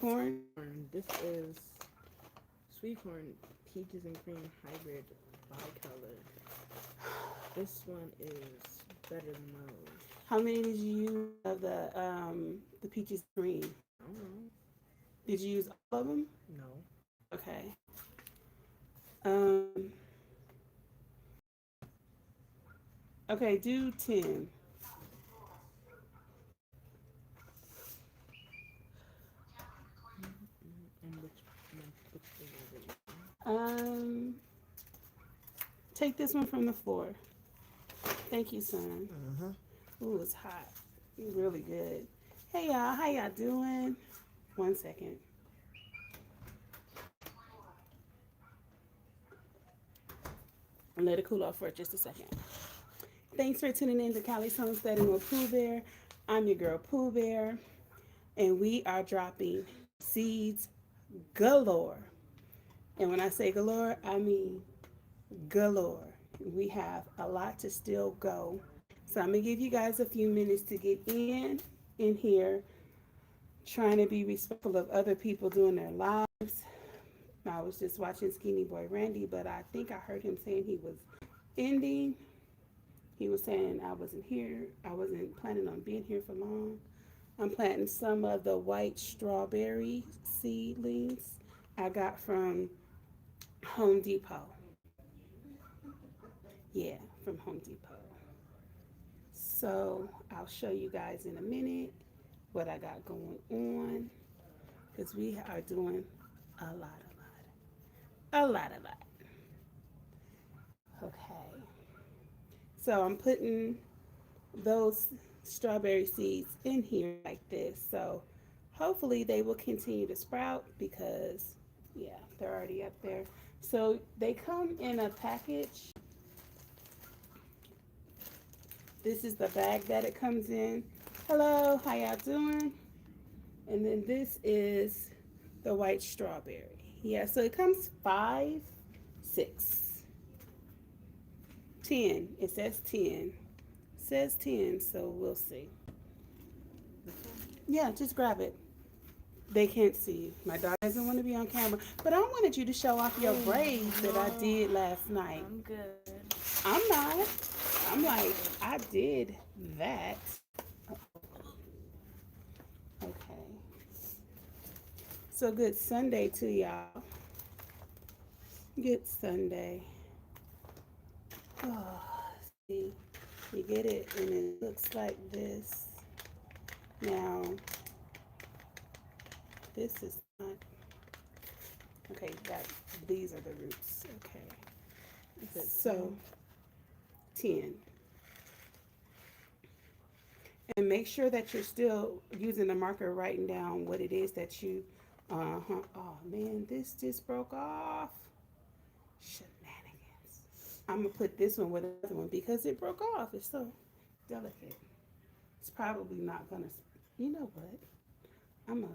corn. This is sweet corn, peaches and cream hybrid bicolor. This one is better than those. How many did you use of the peaches cream? I don't know. Did you use all of them? No. Okay. Um. Okay. Do 10. And which flavor is it? Um. Take this one from the floor. Thank you, son. Ooh, it's hot. Really good. Hey y'all, how y'all doing? 1 second. Let it cool off for just a second. Thanks for tuning in to Callie's Homesteading with Pooh Bear. I'm your girl Pooh Bear, and we are dropping seeds galore. And when I say galore, I mean galore. We have a lot to still go. So I'm gonna give you guys a few minutes to get in here, trying to be respectful of other people doing their lives. I was just watching Skinny Boy Randy, but I think I heard him saying he was ending. He was saying I wasn't here. I wasn't planning on being here for long. I'm planting some of the white strawberry seedlings I got from Home Depot. Yeah, from Home Depot. So I'll show you guys in a minute what I got going on because we are doing a lot. Okay. So I'm putting those strawberry seeds in here like this. So hopefully they will continue to sprout because, yeah, they're already up there. So they come in a package. This is the bag that it comes in. Hello, how y'all doing? And then this is the white strawberry. Yeah, so it comes 5, 6, 10. It says 10. It says 10, so we'll see. Yeah, just grab it. They can't see you. My dog doesn't want to be on camera. But I wanted you to show off your braids that I did last night. I'm good. I'm not. I'm like, I did that. Okay. So good Sunday to y'all. Good Sunday. Oh, see, you get it, and it looks like this. Now, this is not. Okay, these are the roots. Okay. So, 10. And make sure that you're still using the marker, writing down what it is that you, oh man, this just broke off. Shenanigans. I'm gonna put this one with the other one because it broke off. It's so delicate. It's probably not gonna, you know what? I'm gonna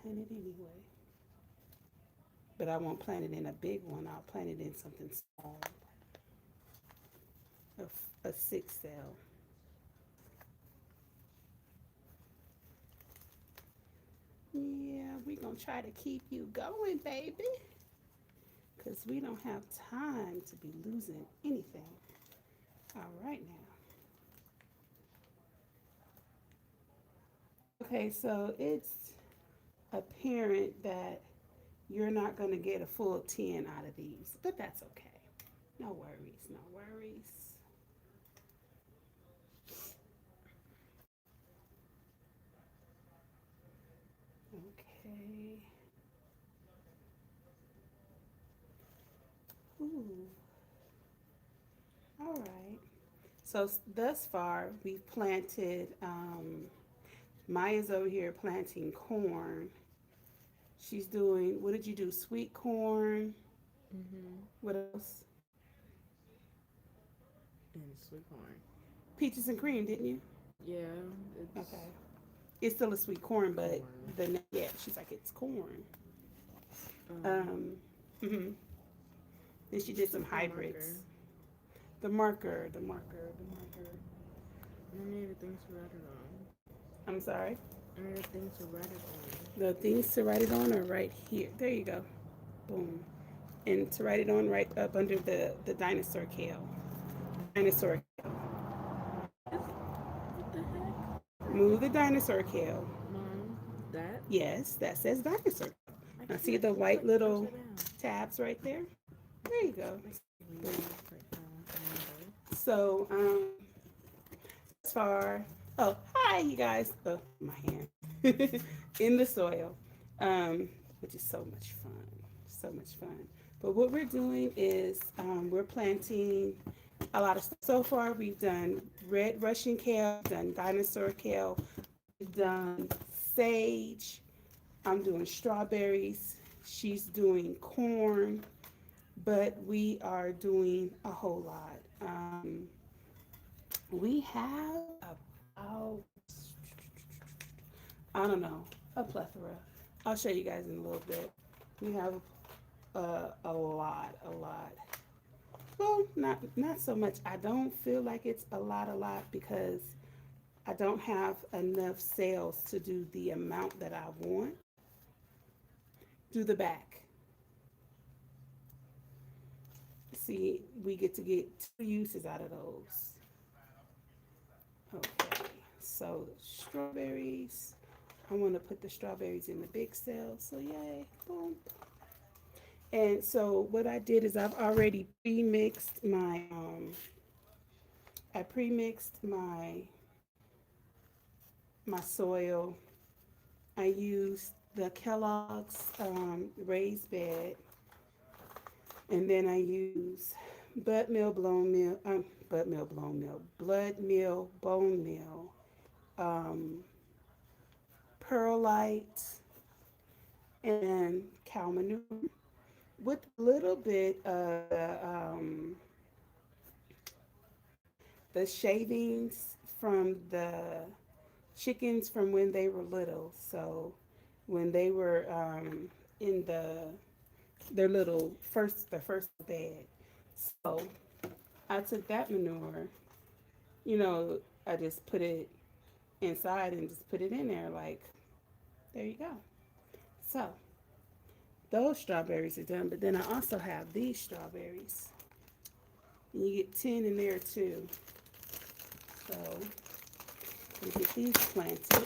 plant it anyway. But I won't plant it in a big one. I'll plant it in something small. A 6 cell. Yeah, we're going to try to keep you going, baby. Because we don't have time to be losing anything. All right now. Okay, so it's apparent that you're not going to get a full 10 out of these. But that's okay. No worries, no worries. Okay. Ooh. All right. So thus far, we've planted, Maya's over here planting corn. She's doing, what did you do? Sweet corn. What else? And sweet corn. Peaches and cream, didn't you? Yeah, it's Okay. It's still a sweet corn, but corn. yeah, she's like, it's corn. Um, Mhm. Then she did some hybrids. The marker. And I need things for that on. I'm sorry. Alright, things to write it on. The things to write it on are right here. There you go. Boom. And to write it on right up under the dinosaur kale. Dinosaur kale. What the heck? Move the dinosaur kale. Mom, that? Yes, that says dinosaur. I Now see can't the put white it little upside down. tabs right there? There you go. Like, Boom. right now. So, as far, oh, hi, you guys. Oh, my hand. In the soil, which is so much fun. So much fun. But what we're doing is we're planting a lot of stuff. So far, we've done red Russian kale, done dinosaur kale, we've done sage. I'm doing strawberries. She's doing corn, but we are doing a whole lot. We have about, I don't know, a plethora. I'll show you guys in a little bit. We have a lot, a lot. Well, not so much. I don't feel like it's a lot because I don't have enough sales to do the amount that I want. Do the back. See, we get to get two uses out of those. Okay, so strawberries. I want to put the strawberries in the big cell. So yay, boom. And so what I did is I've already pre-mixed I pre-mixed my soil. I used the Kellogg's raised bed, and then I use blood meal, blown meal, blood meal, bone meal, um, perlite, and cow manure with a little bit of the shavings from the chickens from when they were little. So when they were in their first bed. So I took that manure, you know, I just put it inside and just put it in there like there you go. So those strawberries are done, but then I also have these strawberries. And you get 10 in there too. So we get these planted.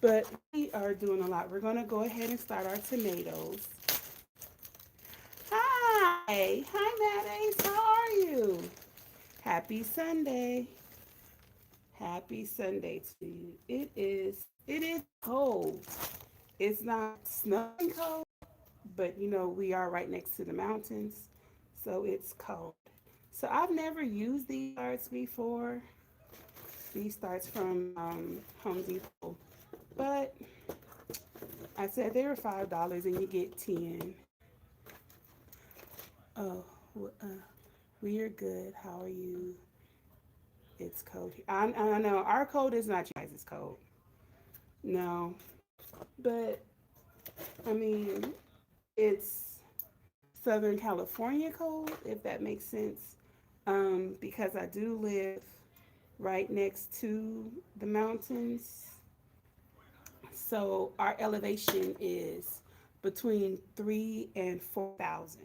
But we are doing a lot. We're going to go ahead and start our tomatoes. Hi. Hi, Maddie. How are you? Happy Sunday. Happy Sunday to you. It is cold. It's not snowing cold, but you know, we are right next to the mountains, so it's cold. So I've never used these starts before. These starts from Home Depot, but I said they were $5 and you get 10. Oh, we are good. How are you? It's cold here. I know our cold is not you guys' cold. No, but I mean it's Southern California cold, if that makes sense. Because I do live right next to the mountains. So our elevation is between 3 and 4,000.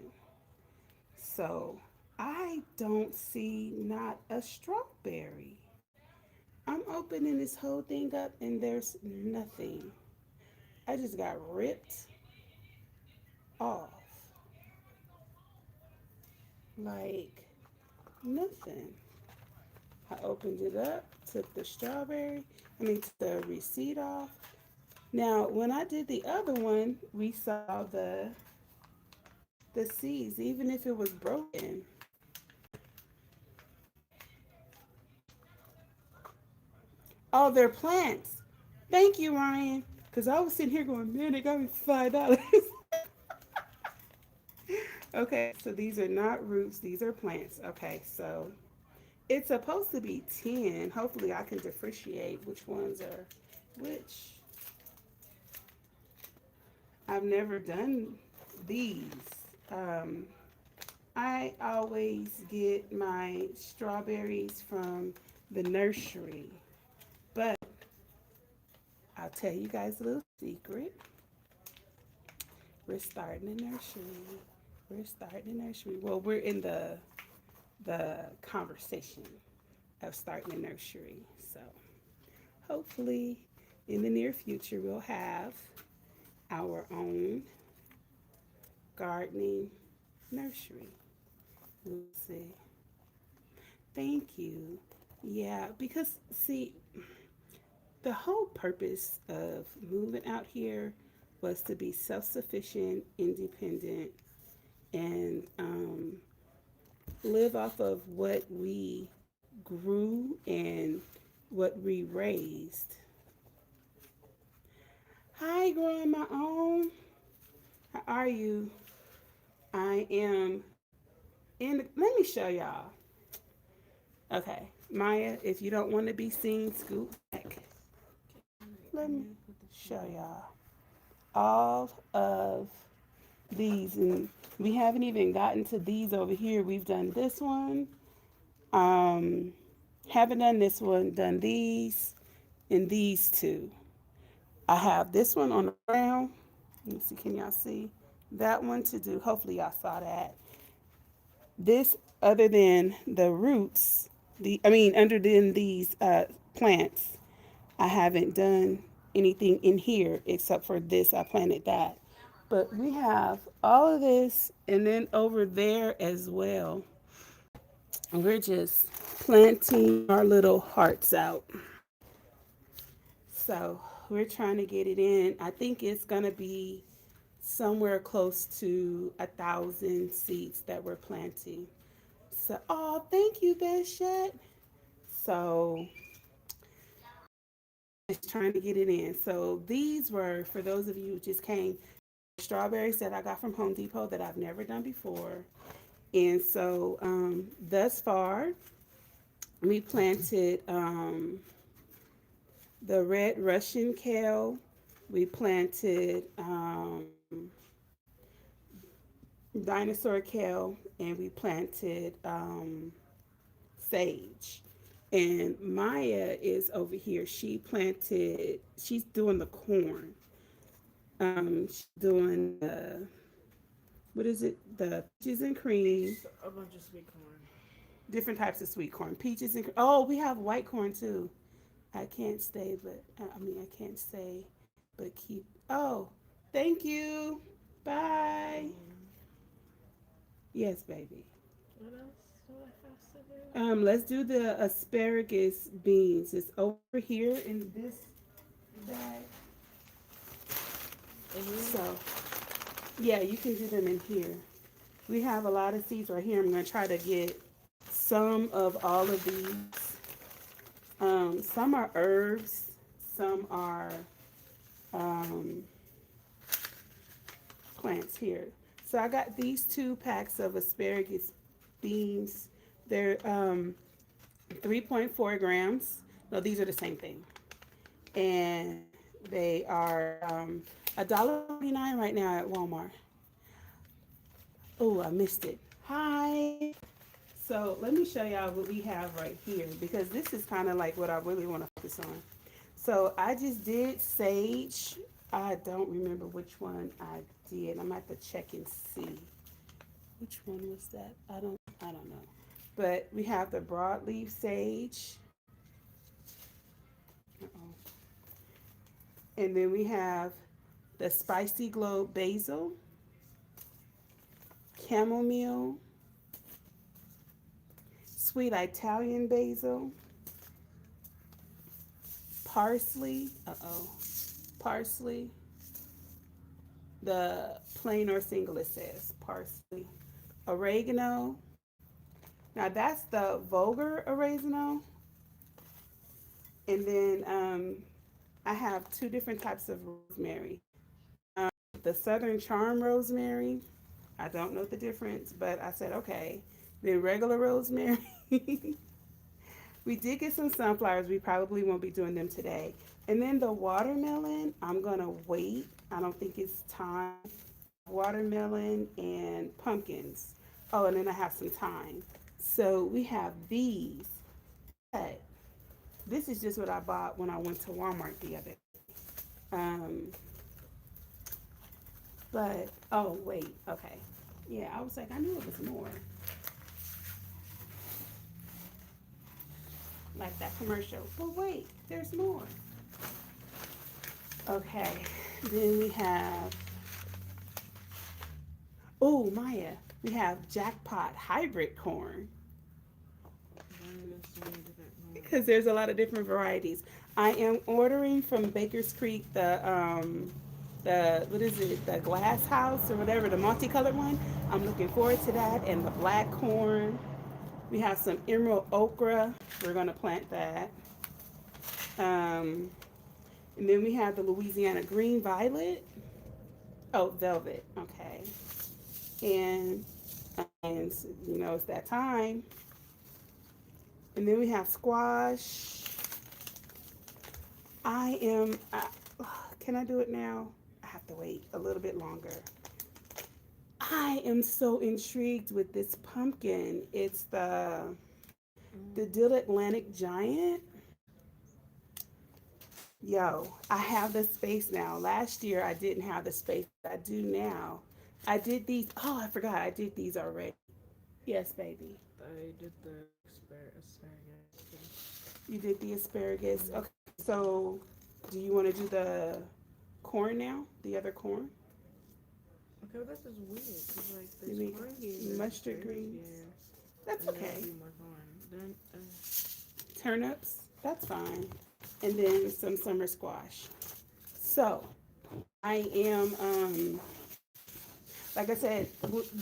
So I don't see not a strawberry. I'm opening this whole thing up and there's nothing. I just got ripped off. Like nothing. I opened it up, took the took the receipt off. Now, when I did the other one, we saw the seeds, even if it was broken. Oh, they're plants. Thank you, Ryan. Because I was sitting here going, man, they got me $5. Okay, so these are not roots, these are plants. Okay, so it's supposed to be 10. Hopefully I can differentiate which ones are which. I've never done these. Um, I always get my strawberries from the nursery, but I'll tell you guys a little secret. We're starting a nursery. We're starting a nursery. Well, we're in the conversation of starting a nursery. So hopefully in the near future we'll have our own gardening nursery. We'll see. Thank you. Yeah, because see, the whole purpose of moving out here was to be self sufficient, independent, and live off of what we grew and what we raised. Hi, growing my own. How are you? I am in. Let me show y'all. Okay, Maya, if you don't want to be seen, scoot back. Let me show y'all all of these, and we haven't even gotten to these over here. We've done this one. Um, haven't done this one. Done these and these two. I have this one on the ground. Let me see. Can y'all see that one to do? Hopefully y'all saw that. This, other than the roots, under than these plants, I haven't done anything in here except for this. I planted that. But we have all of this, and then over there as well. We're just planting our little hearts out. So we're trying to get it in. I think it's going to be somewhere close to 1,000 seeds that we're planting. So, oh, thank you, Beshette. So, just trying to get it in. So, these were, for those of you who just came, strawberries that I got from Home Depot that I've never done before. And so, thus far, we planted the red Russian kale. We planted dinosaur kale, and we planted sage. And Maya is over here. She's doing the corn. She's doing what is it? The peaches and cream. A bunch of sweet corn. Different types of sweet corn. Peaches and oh, we have white corn too. I can't stay, but I can't say, but keep. Oh, thank you. Bye. Yes, baby. What else do I have to do? Let's do the asparagus beans. It's over here in this bag. So, yeah, you can do them in here. We have a lot of seeds right here. I'm going to try to get some of all of these. Some are herbs. Some are plants here. So I got these 2 packs of asparagus beans. They're 3.4 grams. No, these are the same thing. And they are $1.49 right now at Walmart. Oh, I missed it. Hi. So let me show y'all what we have right here, because this is kind of like what I really want to focus on. So I just did sage. I don't remember which one I did. I'm gonna have to check and see. Which one was that? I don't know. But we have the broadleaf sage. Uh-oh. And then we have the spicy glow basil, chamomile, sweet Italian basil, parsley. Parsley. The plain or single, it says parsley. Oregano. Now that's the vulgar oregano. And then I have 2 different types of rosemary. The Southern Charm rosemary. I don't know the difference, but I said, okay. Then regular rosemary. We did get some sunflowers. We probably won't be doing them today. And then the watermelon, I'm going to wait. I don't think it's time. Watermelon and pumpkins. Oh, and then I have some thyme. So we have these. But this is just what I bought when I went to Walmart the other day. Um, but oh wait, okay, yeah, I was like, I knew it was more like that commercial, but wait, there's more. Okay, then we have, oh Maya, we have Jackpot hybrid corn Why are there so many different because ones? there's a lot of different varieties. I am ordering from Baker's Creek the what is it, the glass house or whatever, the multicolored one. I'm looking forward to that, and the black corn. We have some emerald okra. We're gonna plant that. Um, and then we have the Louisiana green violet. Oh, velvet. Okay. And and it's that time. And then we have squash. I am. Can I do it now? I have to wait a little bit longer. I am so intrigued with this pumpkin. It's the Mm. Dill Atlantic Giant. Yo, I have the space now. Last year I didn't have the space I do now. I did these. Oh, I forgot. I did these already. Yes, baby. I did the asparagus too. You did the asparagus. Mm-hmm. Okay. So, do you want to do the corn now? The other corn? Okay, well, that's just weird because like Do there's we corn here, there's mustard asparagus greens? here, That's and then okay. there'll be more corn. Then Turnips? That's fine. And then some summer squash. So, I am like I said,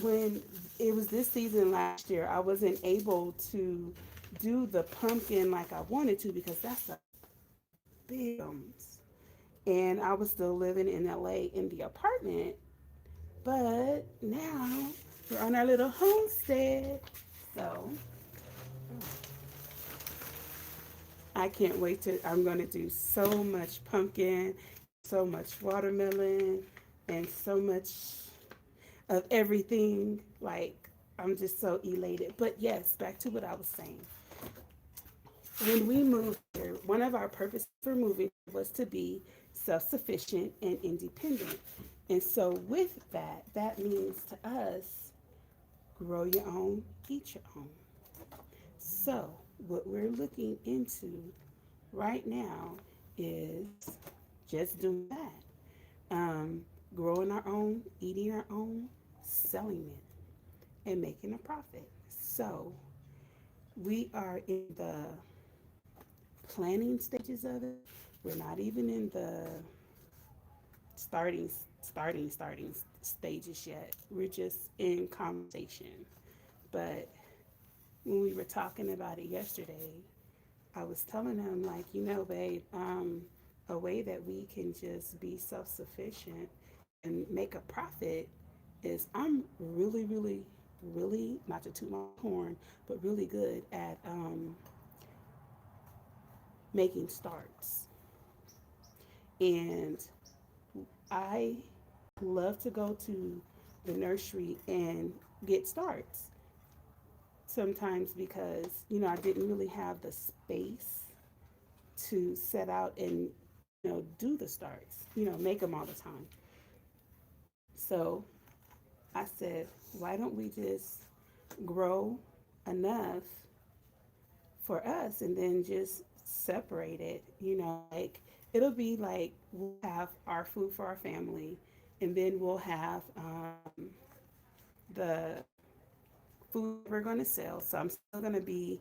when it was this season last year, I wasn't able to do the pumpkin like I wanted to because that's a big and I was still living in LA in the apartment. But now we're on our little homestead. So I can't wait to, I'm going to do so much pumpkin, so much watermelon, and so much of everything. Like, I'm just so elated. But yes, back to what I was saying. When we moved here, one of our purposes for moving was to be self sufficient and independent. And so, with that, that means to us grow your own, eat your own. So, what we're looking into right now is just doing that, growing our own, eating our own, selling it, and making a profit. So, we are in the planning stages of it. We're not even in the starting starting stages yet. We're just in conversation. But when we were talking about it yesterday, I was telling him like, babe, a way that we can just be self-sufficient and make a profit is I'm really, really, really not to toot my horn, but really good at making starts. And I love to go to the nursery and get starts. Sometimes because, I didn't really have the space to set out and, do the starts, make them all the time. So I said, why don't we just grow enough for us and then just separate it, like it'll be like we'll have our food for our family and then we'll have the food we're going to sell. So I'm still going to be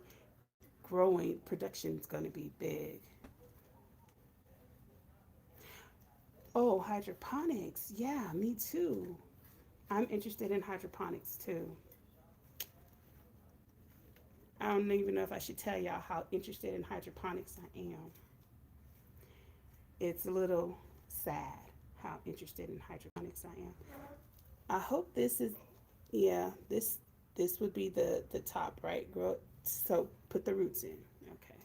growing. Production's going to be big. Oh, hydroponics. Yeah, me too. I'm interested in hydroponics too. I don't even know if I should tell y'all how interested in hydroponics I am. It's a little sad how interested in hydroponics I am. I hope this is, yeah, this would be the top, right? Grow, so put the roots in. Okay.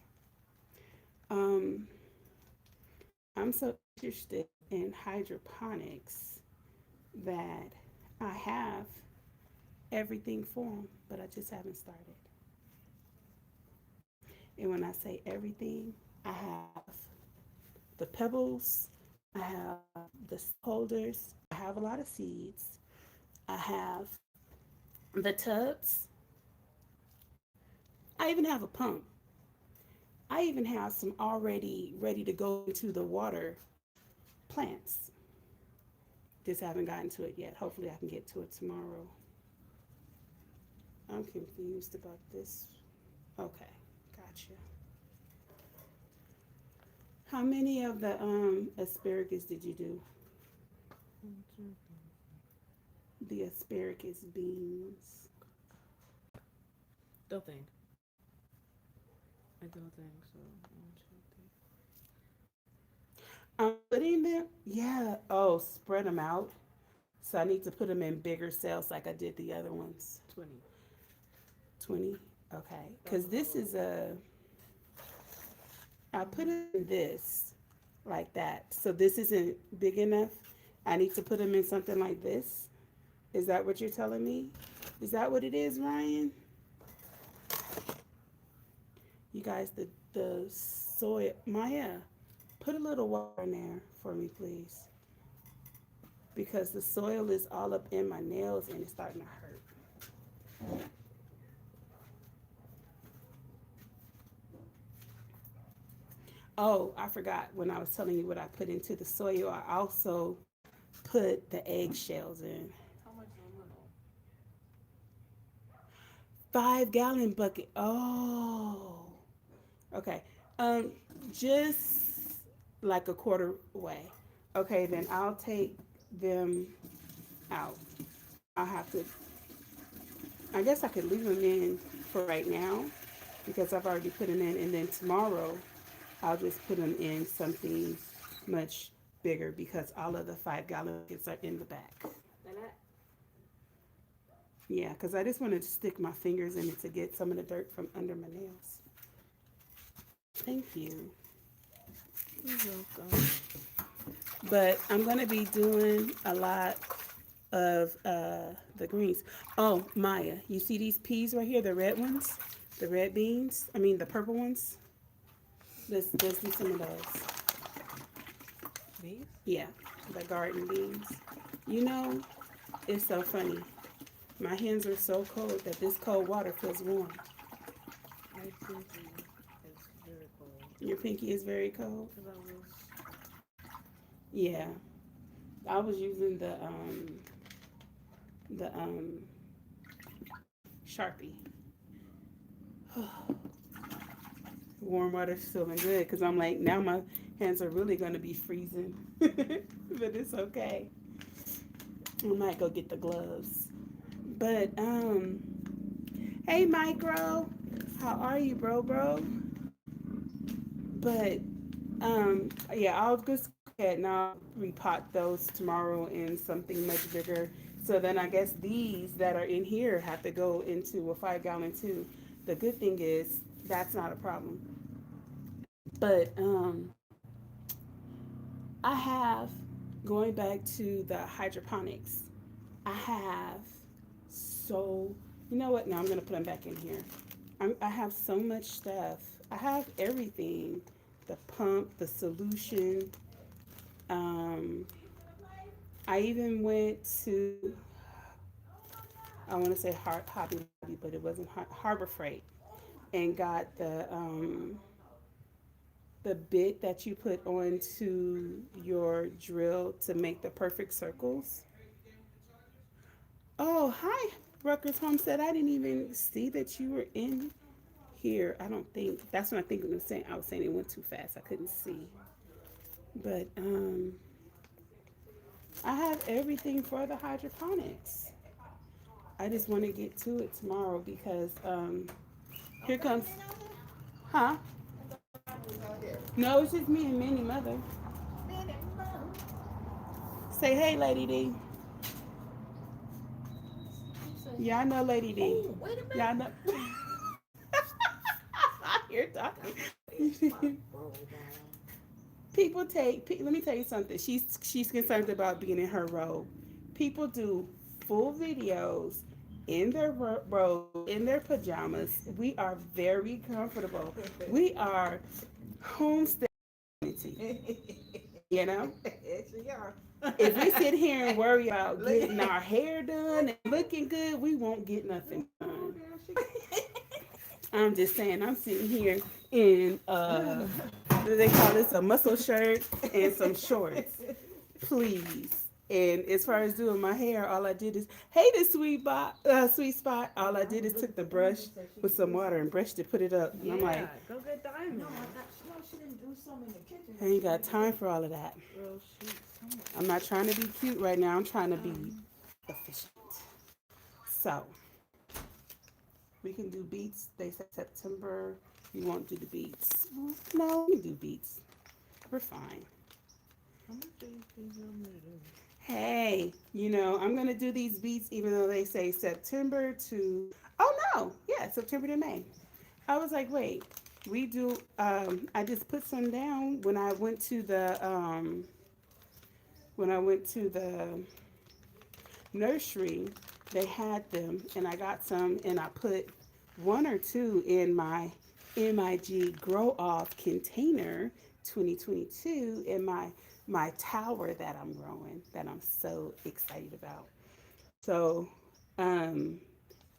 Um, I'm so interested in hydroponics that I have everything for them, but I just haven't started. And when I say everything, I have the pebbles, I have the holders. I have a lot of seeds. I have the tubs. I even have a pump. I even have some already ready to go into the water plants. Just haven't gotten to it yet. Hopefully, I can get to it tomorrow. I'm confused about this. Okay, gotcha. How many of the asparagus did you do? The asparagus beans. Don't think. I don't think so. One, two, three. I'm putting them. Yeah. Oh, spread them out. So I need to put them in bigger cells like I did the other ones. 20. 20. Okay. That's Because a this whole. is a. I put it in this like that. So this isn't big enough. I need to put them in something like this. Is that what you're telling me? Is that what it is, Ryan? You guys, the soy. Maya, put a little water in there for me, please. Because the soil is all up in my nails and it's starting to hurt. Oh, I forgot when I was telling you what I put into the soil. I also put the eggshells in. How much is a little? 5 gallon bucket. Oh, okay. Um, just like a quarter way. Okay, then I'll take them out. I'll have to. I guess I could leave them in for right now because I've already put them in, and then tomorrow I'll just put them in something much bigger because all of the 5 gallon buckets are in the back. Like that? Yeah, because I just wanted to stick my fingers in it to get some of the dirt from under my nails. Thank you. You're welcome. But I'm going to be doing a lot of the greens. Oh, Maya, you see these peas right here, the red ones? The red beans? I mean, the purple ones? Let's do some of those. These? Yeah, the garden beans. You know, it's so funny. My hands are so cold that this cold water feels warm. My pinky is very cold. Your pinky is very cold. Because I was. Yeah, I was using the Sharpie. Warm water's feeling good because I'm like now my hands are really gonna be freezing, but it's okay. I might go get the gloves. But hey Micro, how are you, bro? But yeah, I'll just go ahead and I'll repot those tomorrow in something much bigger. So then I guess these that are in here have to go into a 5 gallon too. The good thing is that's not a problem. But I have going back to the hydroponics. I have so you know what? Now I'm gonna put them back in here. I have so much stuff. I have everything. The pump, the solution. Um, I even went to I want to say Hobby Lobby, but it wasn't Harbor Freight, and got the bit that you put onto your drill to make the perfect circles. Oh, hi, Rutgers Homestead. I didn't even see that you were in here. I don't think that's what I think I was saying. I was saying it went too fast. I couldn't see. But I have everything for the hydroponics. I just want to get to it tomorrow because here comes, huh? No, it's just me and Minnie Mother. Say hey, Lady D. Yeah, I know Lady D. Oh, wait a Yeah, I minute. know. You're talking. People take. Let me tell you something. She's concerned about being in her robe. People do full videos in their robe, in their pajamas. We are very comfortable. We are homestead community. You know, Yes, we are. if we sit here and worry about getting our hair done and looking good, we won't get nothing Oh, done. there I'm just saying, I'm sitting here in what do they call this, a muscle shirt and some shorts, please. And as far as doing my hair, all I did is, hey, this sweet spot. All I did is took the brush with some water and brushed it, put it up, and I'm Yeah, like, go get Diamond. No, she didn't do some in the kitchen. I ain't got time for all of that. Girl, shoot. I'm not trying to be cute right now. I'm trying to be efficient. So we can do beats. They said September. You won't do the beats. No, we can do beats. We're fine. How much do you think I'm gonna do? Hey, I'm gonna do these beats even though they say September to. Oh no, yeah, September to May. I was like, wait, we do. I just put some down when I went to the nursery. They had them, and I got some, and I put one or two in my MIG Grow Off container 2022 in my tower that I'm growing that I'm so excited about. So, um,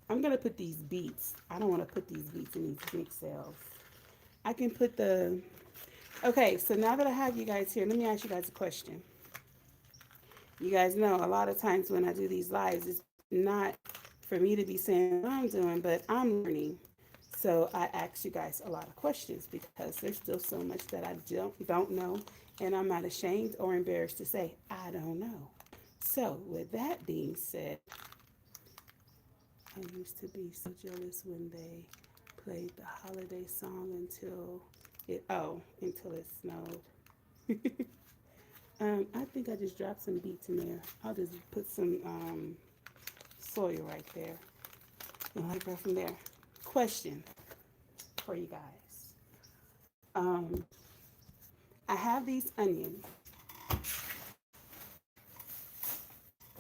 I'm gonna put these beets. I don't want to put these beets in these big cells. I can put the. Okay, so now that I have you guys here, let me ask you guys a question. You guys know a lot of times when I do these lives, it's not for me to be saying what I'm doing, but I'm learning. So I ask you guys a lot of questions because there's still so much that I don't know, and I'm not ashamed or embarrassed to say I don't know. So with that being said, I used to be so jealous when they played the holiday song until it snowed. I think I just dropped some beats in there. I'll just put some soil right there and like right from there. Question for you guys. Um, I have these onions.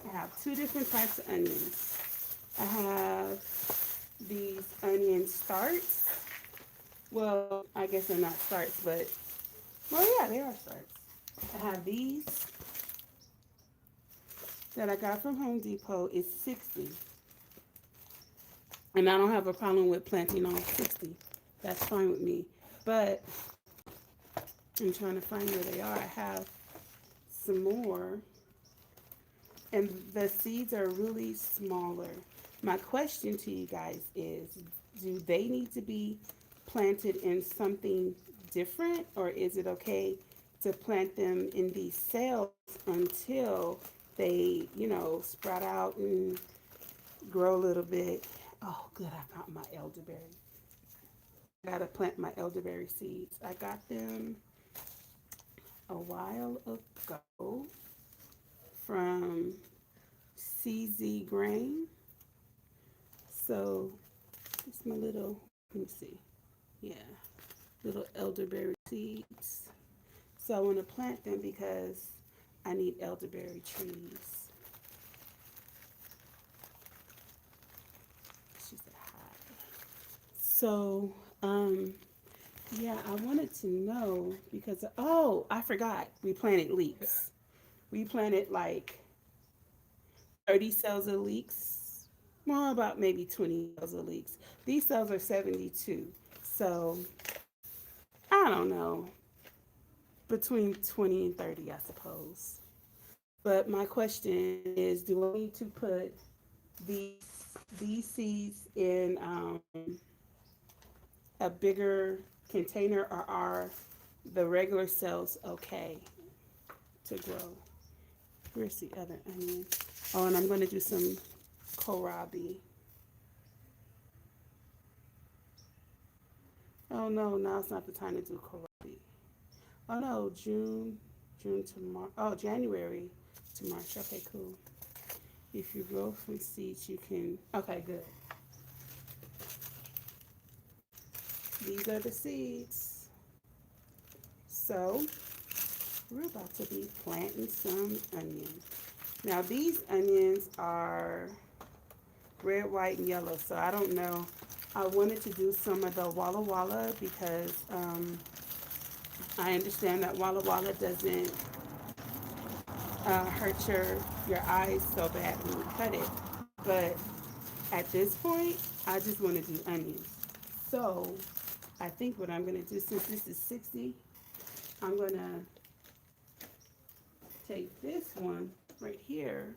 I have two different types of onions. I have these onion starts. Well, I guess they're not starts, but well, yeah, they are starts. I have these that I got from Home Depot. It's 60, and I don't have a problem with planting all 60. That's fine with me. But I'm trying to find where they are. I have some more, and the seeds are really smaller. My question to you guys is, do they need to be planted in something different, or is it okay to plant them in these cells until they, sprout out and grow a little bit? Oh, good, I found my elderberry. I gotta plant my elderberry seeds. I got them a while ago from CZ Grain. So it's my little, let me see, yeah, little elderberry seeds. So I want to plant them because I need elderberry trees. She said hi. So, yeah, I wanted to know because, oh, I forgot. We planted leeks. We planted like 30 cells of leeks. Well, about maybe 20 cells of leeks. These cells are 72. So, I don't know. Between 20 and 30, I suppose. But my question is, do I need to put these these seeds in a bigger container, or are the regular cells okay to grow? Where's the other onion? Oh, and I'm going to do some kohlrabi. Oh no, now it's not the time to do kohlrabi. Oh no, June to March. Oh, January to March. Okay, cool. If you grow from seeds, you can. Okay, good. These are the seeds. So we're about to be planting some onions. Now these onions are red, white, and yellow. So I don't know. I wanted to do some of the Walla Walla because I understand that Walla Walla doesn't hurt your eyes so bad when you cut it. But at this point, I just want to do onions. So I think what I'm going to do, since this is 60, I'm going to take this one right here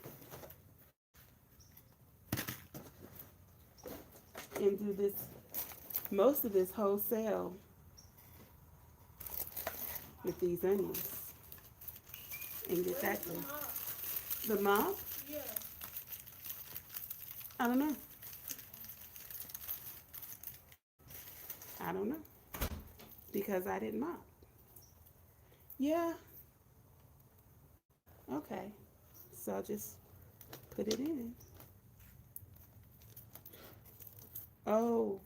and do this, most of this wholesale with these onions and get that done. The mop? Yeah. I don't know. I don't know because I didn't mop. Yeah. Okay. So I'll just put it in. Oh,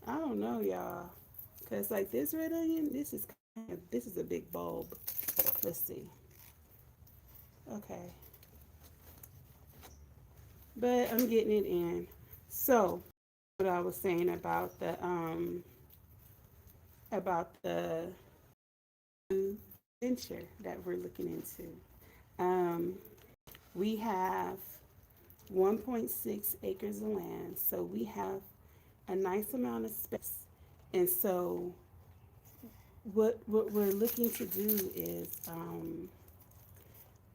I don't know, y'all. Cause like this red onion, this is a big bulb. Let's see. Okay, but I'm getting it in. So what I was saying about the new venture that we're looking into. Um, we have 1.6 acres of land, so we have a nice amount of space. And so what we're looking to do is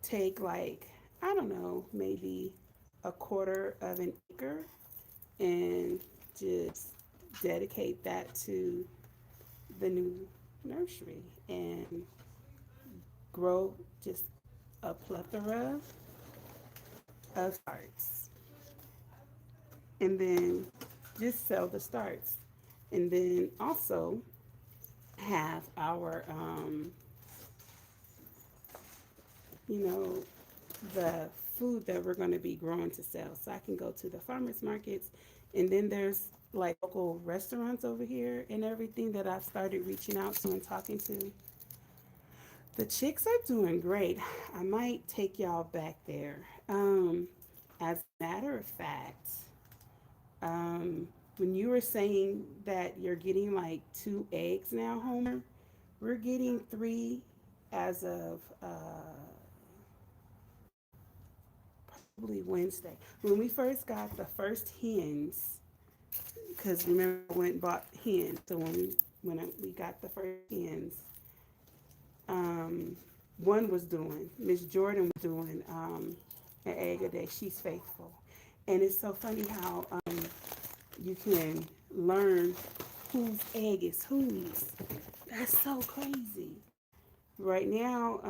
take like, I don't know, maybe a quarter of an acre and just dedicate that to the new nursery and grow just a plethora of starts and then just sell the starts and then also have our you know, the food that we're going to be growing to sell. So I can go to the farmers markets, and then there's like local restaurants over here and everything that I've started reaching out to and talking to. The chicks are doing great. I might take y'all back there. As a matter of fact, when you were saying that you're getting like 2 eggs now, Homer, we're getting 3 as of probably Wednesday. When we first got the first hens, because remember I went and bought hens. So we got the first hens, um, one was doing Miss Jordan was doing an egg a day. She's faithful, and it's so funny how you can learn whose egg is whose. That's so crazy. Right now,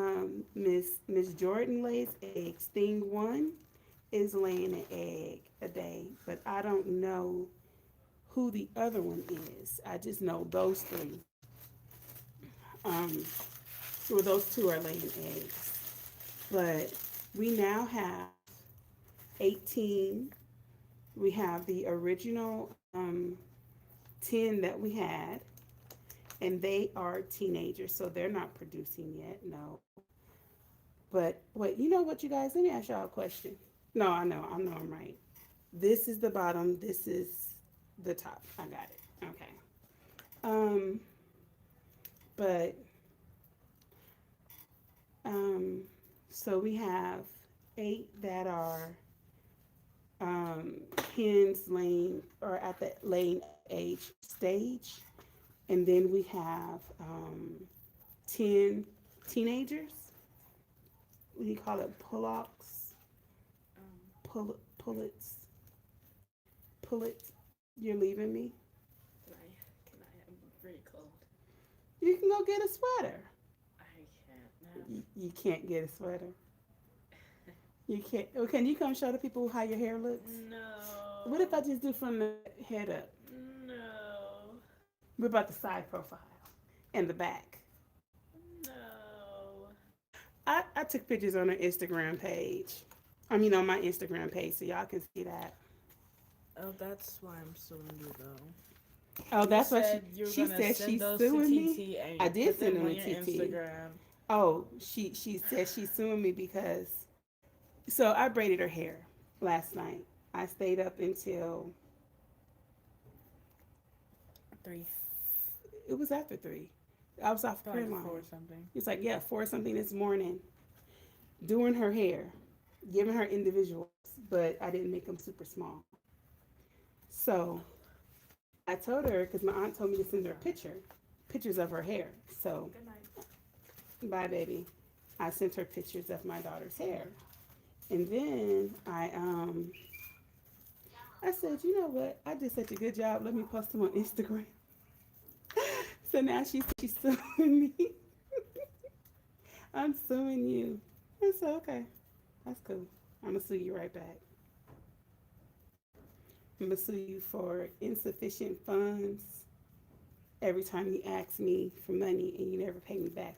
Miss Jordan lays eggs. Thing one is laying an egg a day, but I don't know who the other one is. I just know those three. Um, so those two are laying eggs. But we now have 18. We have the original 10 that we had, and they are teenagers, so they're not producing yet. No. But wait, you know what, you guys? Let me ask y'all a question. No, I know I'm right. This is the bottom. This is the top. I got it. Okay. Um, but um, so we have 8 that are hens laying or at the laying age stage, and then we have 10 teenagers. What do you call it? Pullocks, pullets, pullets. You're leaving me. I'm pretty cold. You can go get a sweater. I can't now. You can't get a sweater. You can't. Oh, can you come show the people how your hair looks? No. What if I just do from the head up? No. What about the side profile and the back? No. I took pictures on her Instagram page. I mean, on my Instagram page, so y'all can see that. Oh, that's why I'm suing you though. Oh, You that's what said you were she gonna said. send She's those to suing me. TT and I you did put send them them on to your TT. Instagram. Oh, she said she's suing me because so I braided her hair last night. I stayed up until 3. it was after 3. I was off prayer Probably line. 4 or something. It's like, yeah, 4 something this morning. doing her hair, giving her individuals, but I didn't make them super small. So I told her because my aunt told me to send her pictures of her hair. So Good night. bye, baby. I sent her pictures of my daughter's hair, and then I said, you know what? I did such a good job. Let me post them on Instagram. So now she's suing me. I'm suing you. I said, okay, that's cool. I'm gonna sue you right back. I'm gonna sue you for insufficient funds every time you ask me for money and you never pay me back.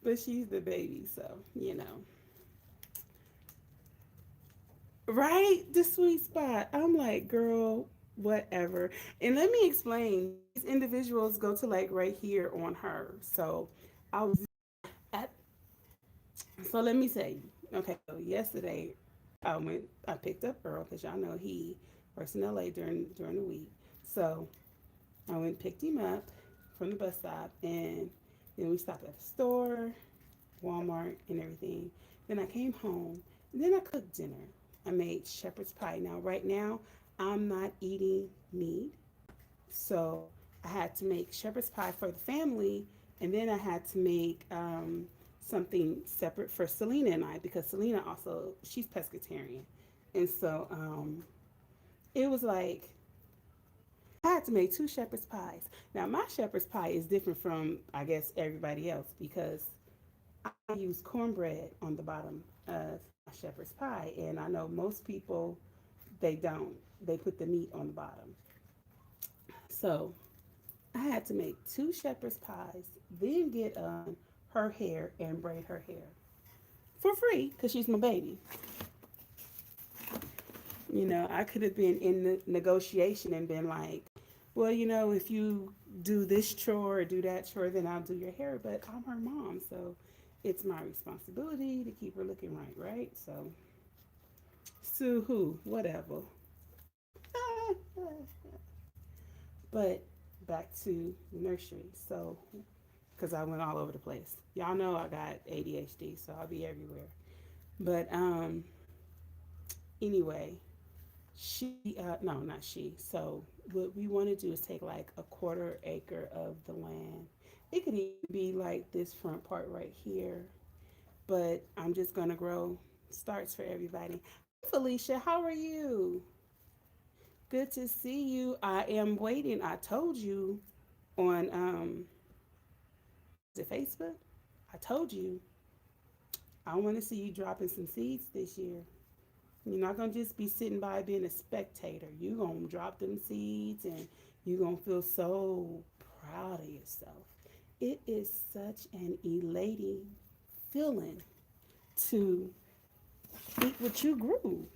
But she's the baby, so you know. Right? The sweet spot. I'm like, girl, whatever. And let me explain. These individuals go to like right here on her. So I was at so let me say, okay, so yesterday I picked up Earl because y'all know he works in LA during the week. So I went and picked him up from the bus stop and then we stopped at the store, Walmart and everything. Then I came home and then I cooked dinner. I made shepherd's pie. Now right now I'm not eating meat. So I had to make shepherd's pie for the family, and then I had to make something separate for Selena and I because Selena also she's pescatarian, and so it was like I had to make two shepherd's pies. Now my shepherd's pie is different from I guess everybody else because I use cornbread on the bottom of my shepherd's pie, and I know most people they don't. They put the meat on the bottom. So I had to make two shepherd's pies, then get her hair and braid her hair for free because she's my baby. You know, I could have been in the negotiation and been like, well, you know, if you do this chore or do that chore, then I'll do your hair. But I'm her mom, so it's my responsibility to keep her looking right, right? So sue who, whatever. But back to nursery. So because I went all over the place. Y'all know I got ADHD, so I'll be everywhere. But anyway, no, not she. So what we want to do is take like a quarter acre of the land. It could even be like this front part right here, but I'm just gonna grow starts for everybody. Felicia, how are you? Good to see you. I am waiting. I told you on is it Facebook? I told you I want to see you dropping some seeds this year. You're not gonna just be sitting by being a spectator. You're gonna drop them seeds and you're gonna feel so proud of yourself. It is such an elating feeling to eat what you grew.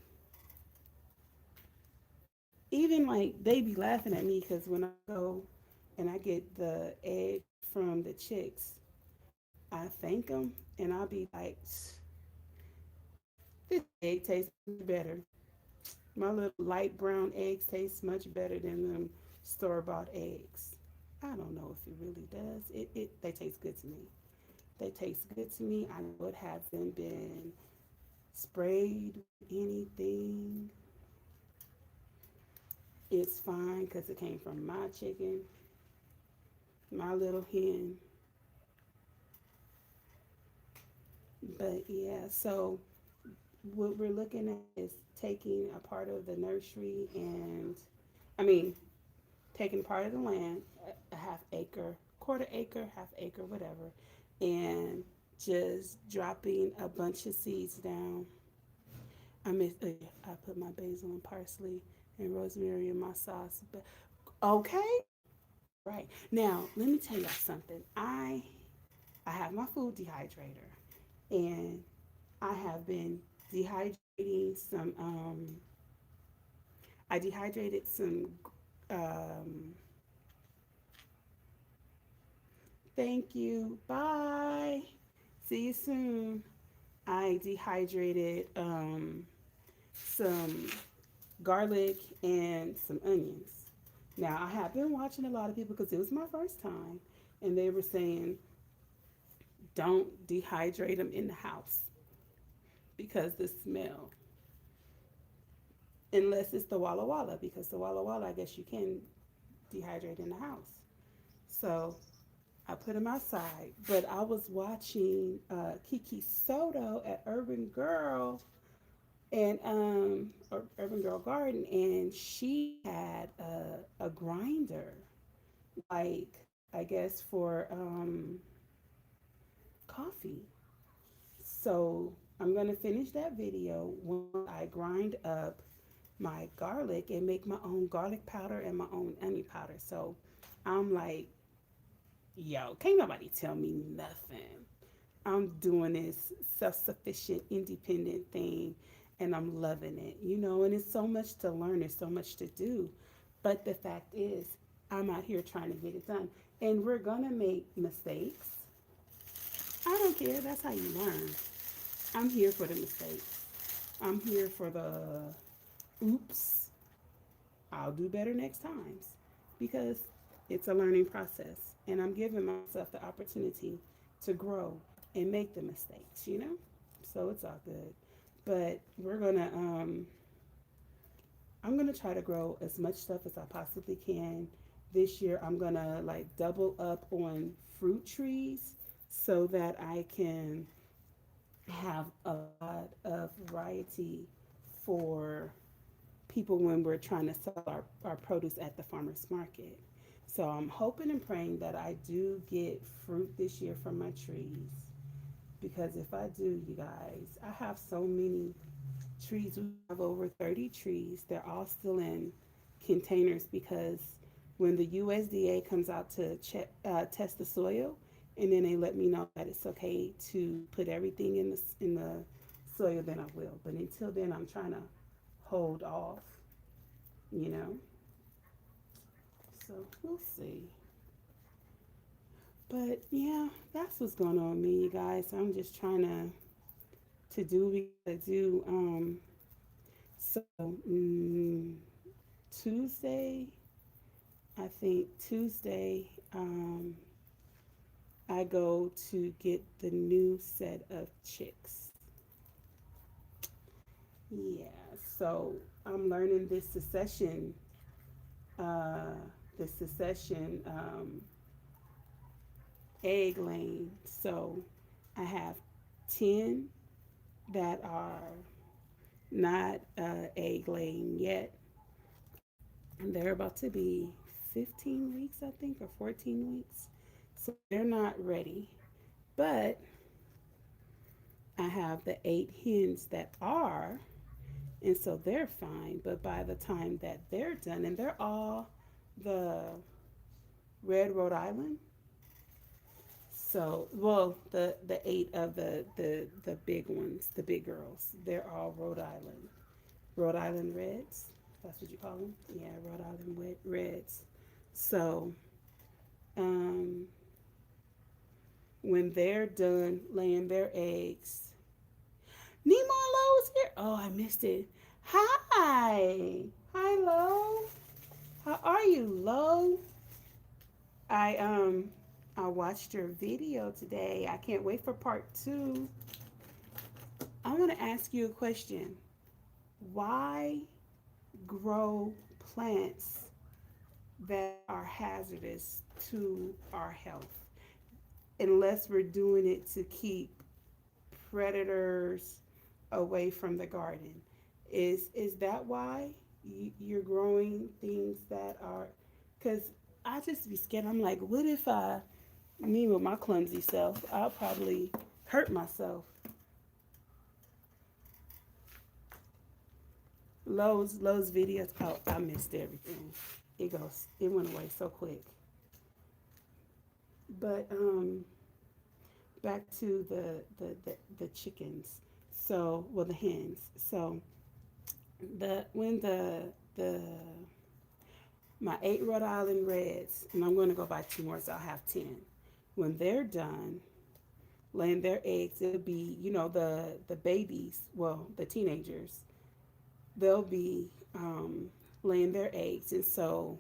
Even like they be laughing at me because when I go and I get the egg from the chicks, I thank them and I'll be like, this egg tastes better. My little light brown eggs taste much better than them store bought eggs. I don't know if it really does. It they taste good to me. They taste good to me. I know it hasn't been sprayed with anything. It's fine because it came from my chicken, my little hen. But yeah, so what we're looking at is taking a part of the nursery and, I mean, taking part of the land, a half acre, quarter acre, half acre, whatever, and just dropping a bunch of seeds down. I put my basil and parsley and rosemary in my sauce. But okay, right now let me tell y'all something. I have my food dehydrator, and I have been dehydrating some. I dehydrated some. Um, Thank you. Bye. See you soon. I dehydrated some garlic and some onions. Now, I have been watching a lot of people because it was my first time, and they were saying don't dehydrate them in the house because the smell, unless it's the Walla Walla, because the Walla Walla, I guess you can dehydrate in the house. So I put them outside. But I was watching Kiki Soto at Urban Girl and or Urban Girl Garden, and she had a grinder, like I guess for coffee. So I'm gonna finish that video when I grind up my garlic and make my own garlic powder and my own onion powder. So I'm like, yo, can't nobody tell me nothing. I'm doing this self sufficient, independent thing and I'm loving it, and it's so much to learn, there's so much to do. But the fact is, I'm out here trying to get it done. And we're gonna make mistakes. I don't care, that's how you learn. I'm here for the mistakes. I'm here for the oops, I'll do better next times because it's a learning process and I'm giving myself the opportunity to grow and make the mistakes. So it's all good. But I'm gonna try to grow as much stuff as I possibly can. This year I'm gonna like double up on fruit trees so that I can have a lot of variety for people when we're trying to sell our produce at the farmers market. So I'm hoping and praying that I do get fruit this year from my trees. Because if I do, you guys, I have so many trees. We have over 30 trees. They're all still in containers because when the USDA comes out to test the soil, and then they let me know that it's okay to put everything in the soil, then I will. But until then, I'm trying to hold off, you know. So we'll see. But yeah, that's what's going on with me, you guys. I'm just trying to do what we gotta do. So Tuesday, I think Tuesday, I go to get the new set of chicks. Yeah, so I'm learning uh, this secession egg laying. So I have 10 that are not egg laying yet. And they're about to be 15 weeks, I think, or 14 weeks. So they're not ready. But I have the 8 hens that are, and so they're fine. But by the time that they're done, and they're all the red Rhode Island. So, well, the 8 of the big ones, the big girls, they're all Rhode Island Reds. That's what you call them. Yeah, Rhode Island Reds. So, um, when they're done laying their eggs, Nemo and Lowe's here. Oh, I missed it. Hi, hi, Lo. How are you, Lo? I um I watched your video today. I can't wait for part 2. I want to ask you a question. Why grow plants that are hazardous to our health unless we're doing it to keep predators away from the garden? Is that why you're growing things that are? Because I just be scared. I'm like, what if me with my clumsy self, I'll probably hurt myself. Lowe's videos. Oh, I missed everything. It went away so quick. But back to the chickens. So, well, the hens. So the my 8 Rhode Island Reds, and I'm going to go buy 2 more, so I'll have 10. When they're done laying their eggs, it'll be, the babies, well, the teenagers, they'll be laying their eggs, and so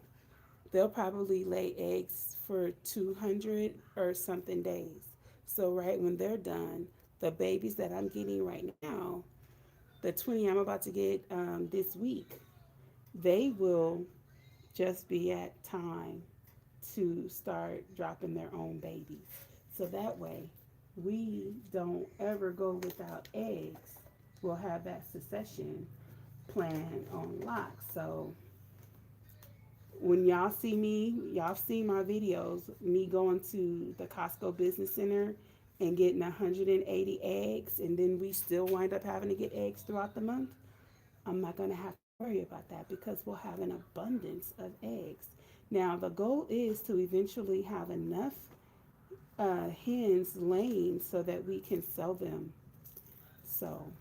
they'll probably lay eggs for 200 or something days. So right when they're done, the babies that I'm getting right now, the 20 I'm about to get this week, they will just be at time to start dropping their own babies. So that way, we don't ever go without eggs. We'll have that succession plan on lock. So when y'all see my videos, me going to the Costco Business Center and getting 180 eggs, and then we still wind up having to get eggs throughout the month. I'm not going to have to worry about that because we'll have an abundance of eggs. Now, the goal is to eventually have enough hens laying so that we can sell them. So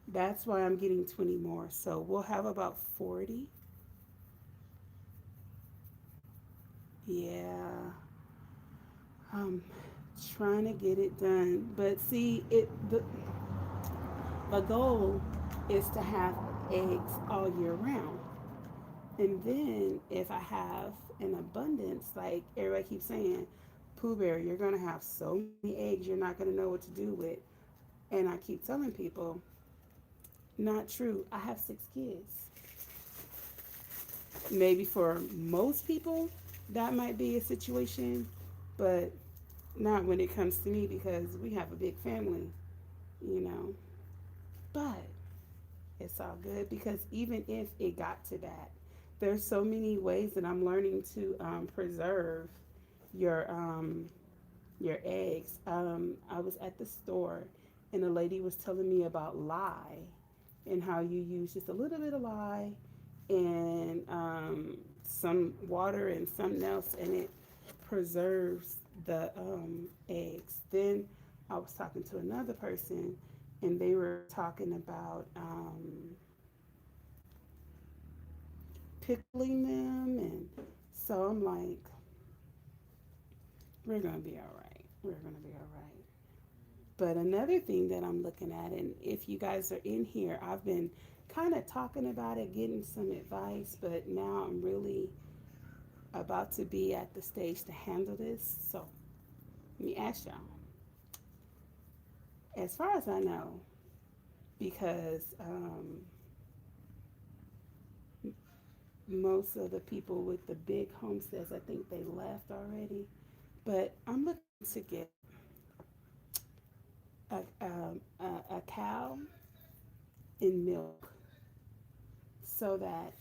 that's why I'm getting 20 more. So we'll have about 40. Yeah, I'm trying to get it done. But see, the goal is to have eggs all year round. And then if I have an abundance, like everybody keeps saying, Pooh Bear, you're gonna have so many eggs you're not gonna know what to do with. And I keep telling people, not true. I have 6 kids. Maybe for most people that might be a situation, but not when it comes to me because we have a big family, you know. But it's all good because even if it got to that, there's so many ways that I'm learning to preserve your your eggs. I was at the store and a lady was telling me about lye and how you use just a little bit of lye and some water and something else, and it preserves the eggs. Then I was talking to another person, and they were talking about pickling them, and so I'm like, we're gonna be all right. We're gonna be all right. But another thing that I'm looking at, and if you guys are in here, I've been kind of talking about it, getting some advice, but now I'm really about to be at the stage to handle this. So let me ask y'all, as far as I know, because most of the people with the big homesteads, I think they left already. But I'm looking to get a cow in milk so that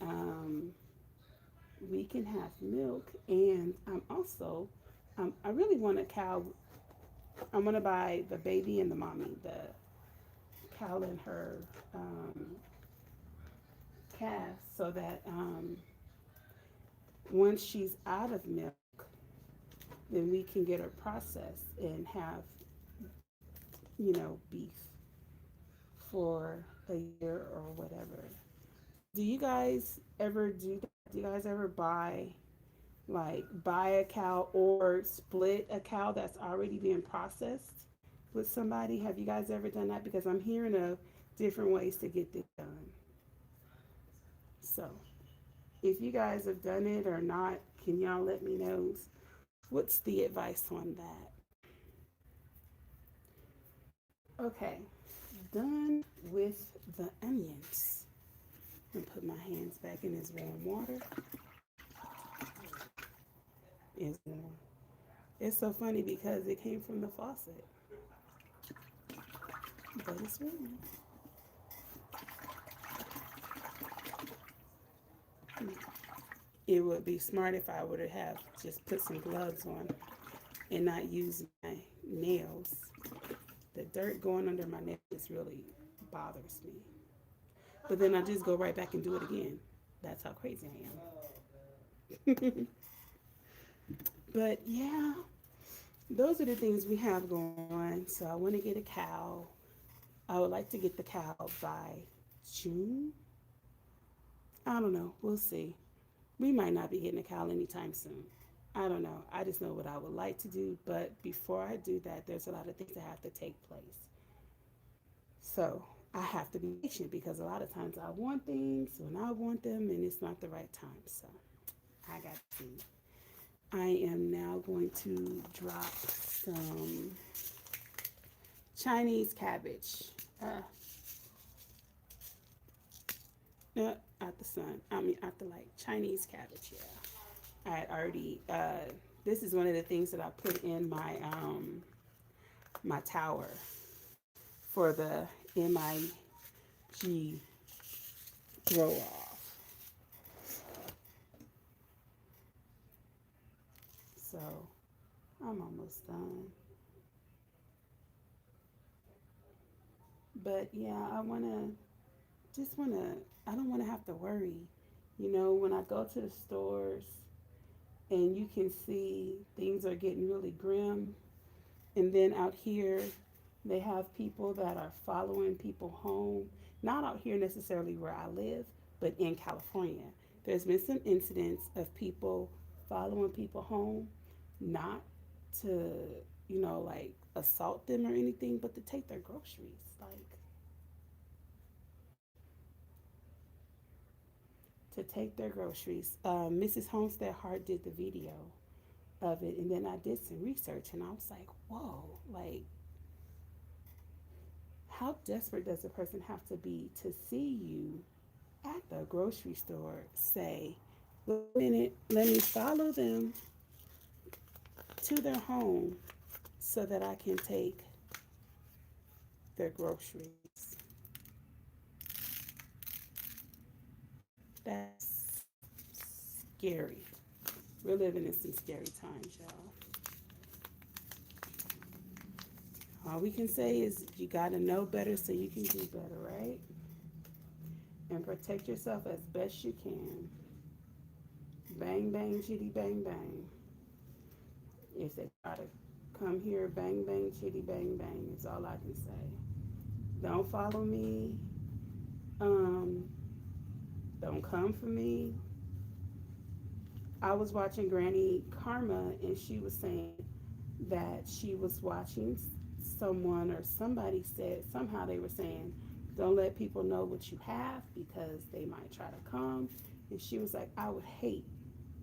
we can have milk. And I'm also, I really want a cow. I'm going to buy the baby and the mommy, the cow and her calf, so that once she's out of milk, then we can get her processed and have, beef for a year or whatever. Do you guys ever do that? Do you guys ever buy a cow or split a cow that's already being processed with somebody? Have you guys ever done that? Because I'm hearing of different ways to get this done. So if you guys have done it or not, can y'all let me know what's the advice on that? Okay, done with the onions. I'm gonna put my hands back in this warm water. It's warm. It's so funny because it came from the faucet, but it's warm. It would be smart if I would have just put some gloves on and not use my nails. The dirt going under my nails really bothers me. But then I just go right back and do it again. That's how crazy I am. But yeah, those are the things we have going on. So I want to get a cow. I would like to get the cow by June. I don't know. We'll see. We might not be getting a cow anytime soon. I don't know. I just know what I would like to do. But before I do that, there's a lot of things that have to take place. So I have to be patient because a lot of times I want things when I want them and it's not the right time. So I got to see. I am now going to drop some Chinese cabbage. Out the sun. I mean, out the light. Chinese cabbage, yeah. I had already, this is one of the things that I put in my tower for the MIG throw off. So I'm almost done. But yeah, I don't wanna have to worry. When I go to the stores and you can see things are getting really grim, and then out here they have people that are following people home. Not out here necessarily where I live, but in California. There's been some incidents of people following people home, not to, like assault them or anything, but to take their groceries. Like, to take their groceries. Mrs. Homestead Hart did the video of it, and then I did some research, and I was like, whoa, like, how desperate does a person have to be to see you at the grocery store say, wait a minute, let me follow them to their home so that I can take their groceries? That's scary. We're living in some scary times, y'all. All we can say is you got to know better so you can do better, right? And protect yourself as best you can. Bang, bang, chitty, bang, bang. If they try to come here, bang, bang, chitty, bang, bang, is all I can say. Don't follow me. Um, don't come for me. I was watching Granny Karma, and she was saying that she was watching someone, or somebody said, somehow they were saying, don't let people know what you have because they might try to come. And she was like, I would hate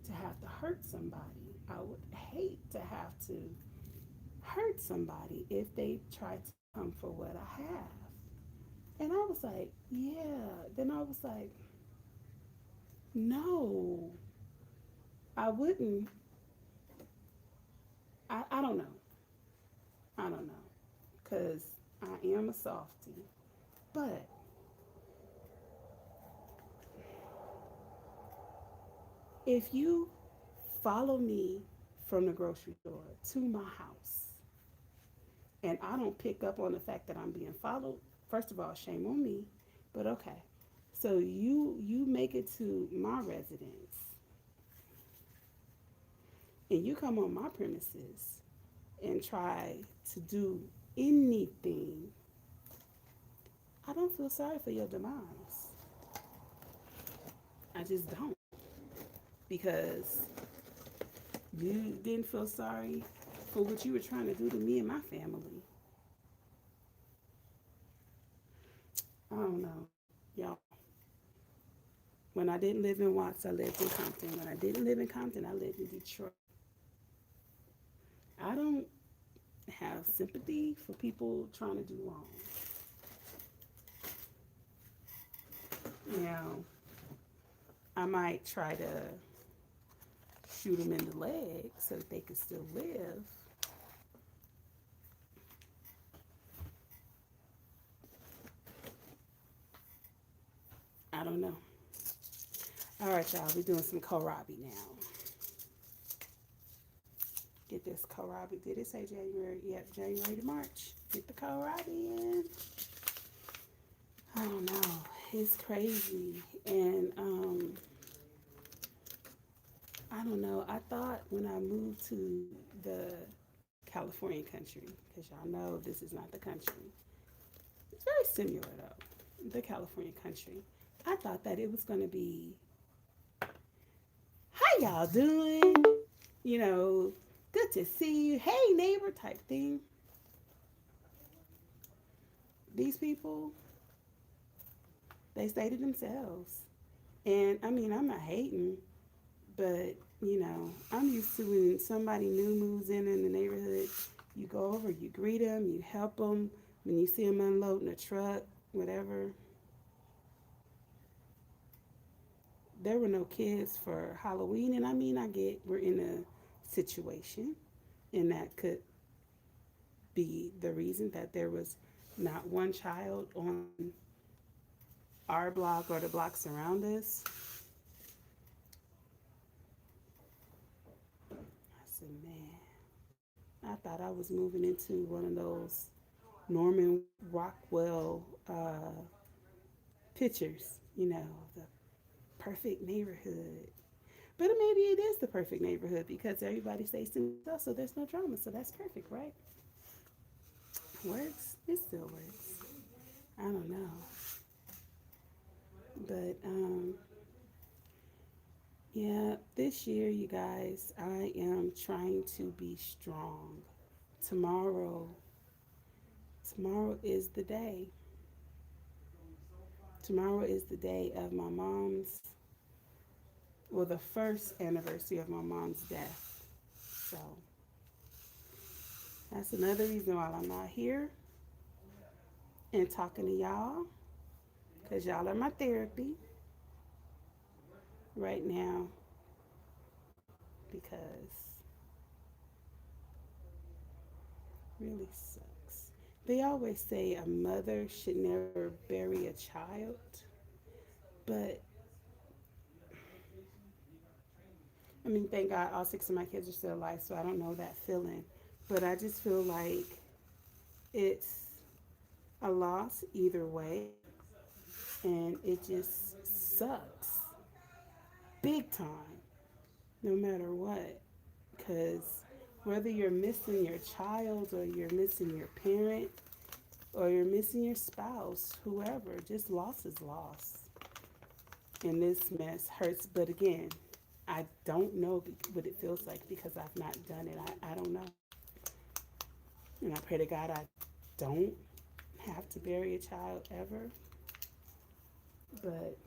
to have to hurt somebody. I would hate to have to hurt somebody if they try to come for what I have. And I was like, yeah. Then I was like, no, I wouldn't. I don't know. I don't know. Because I am a softie. But if you follow me from the grocery store to my house and I don't pick up on the fact that I'm being followed, first of all, shame on me. But okay. So you make it to my residence and you come on my premises and try to do anything, I don't feel sorry for your demise. I just don't. Because you didn't feel sorry for what you were trying to do to me and my family. I don't know. Y'all, when I didn't live in Watts, I lived in Compton. When I didn't live in Compton, I lived in Detroit. I don't have sympathy for people trying to do wrong. Now, I might try to shoot them in the leg so that they can still live. I don't know. All right, y'all, we're doing some kohlrabi now. Get this kohlrabi. Did it say January? Yep, January to March. Get the kohlrabi in. I don't know. It's crazy. And I don't know. I thought when I moved to the California country, because y'all know this is not the country. It's very similar though, the California country. I thought that it was going to be, how y'all doing? You know, good to see you. Hey neighbor type thing. These people, they stay to themselves. And I mean, I'm not hating, But, I'm used to when somebody new moves in the neighborhood, you go over, you greet them, you help them. When you see them unloading a truck, whatever, there were no kids for Halloween. And I mean, I get we're in a situation, and that could be the reason that there was not one child on our block or the blocks around us. I said, man, I thought I was moving into one of those Norman Rockwell pictures, the perfect neighborhood. But maybe it is the perfect neighborhood because everybody stays to themselves, so there's no drama. So that's perfect, right? Works. It still works. I don't know. But yeah, this year, you guys, I am trying to be strong. Tomorrow, tomorrow is the day. Tomorrow is the day of my mom's, well, the first anniversary of my mom's death. So that's another reason why I'm not here and talking to y'all, because y'all are my therapy right now, because it really sucks. They always say a mother should never bury a child, but I mean, thank God all six of my kids are still alive, so I don't know that feeling. But I just feel like it's a loss either way, and it just sucks big time, no matter what. Because whether you're missing your child, or you're missing your parent, or you're missing your spouse, whoever, just loss is loss. And this mess hurts. But again, I don't know what it feels like because I've not done it. I don't know. And I pray to God I don't have to bury a child ever. But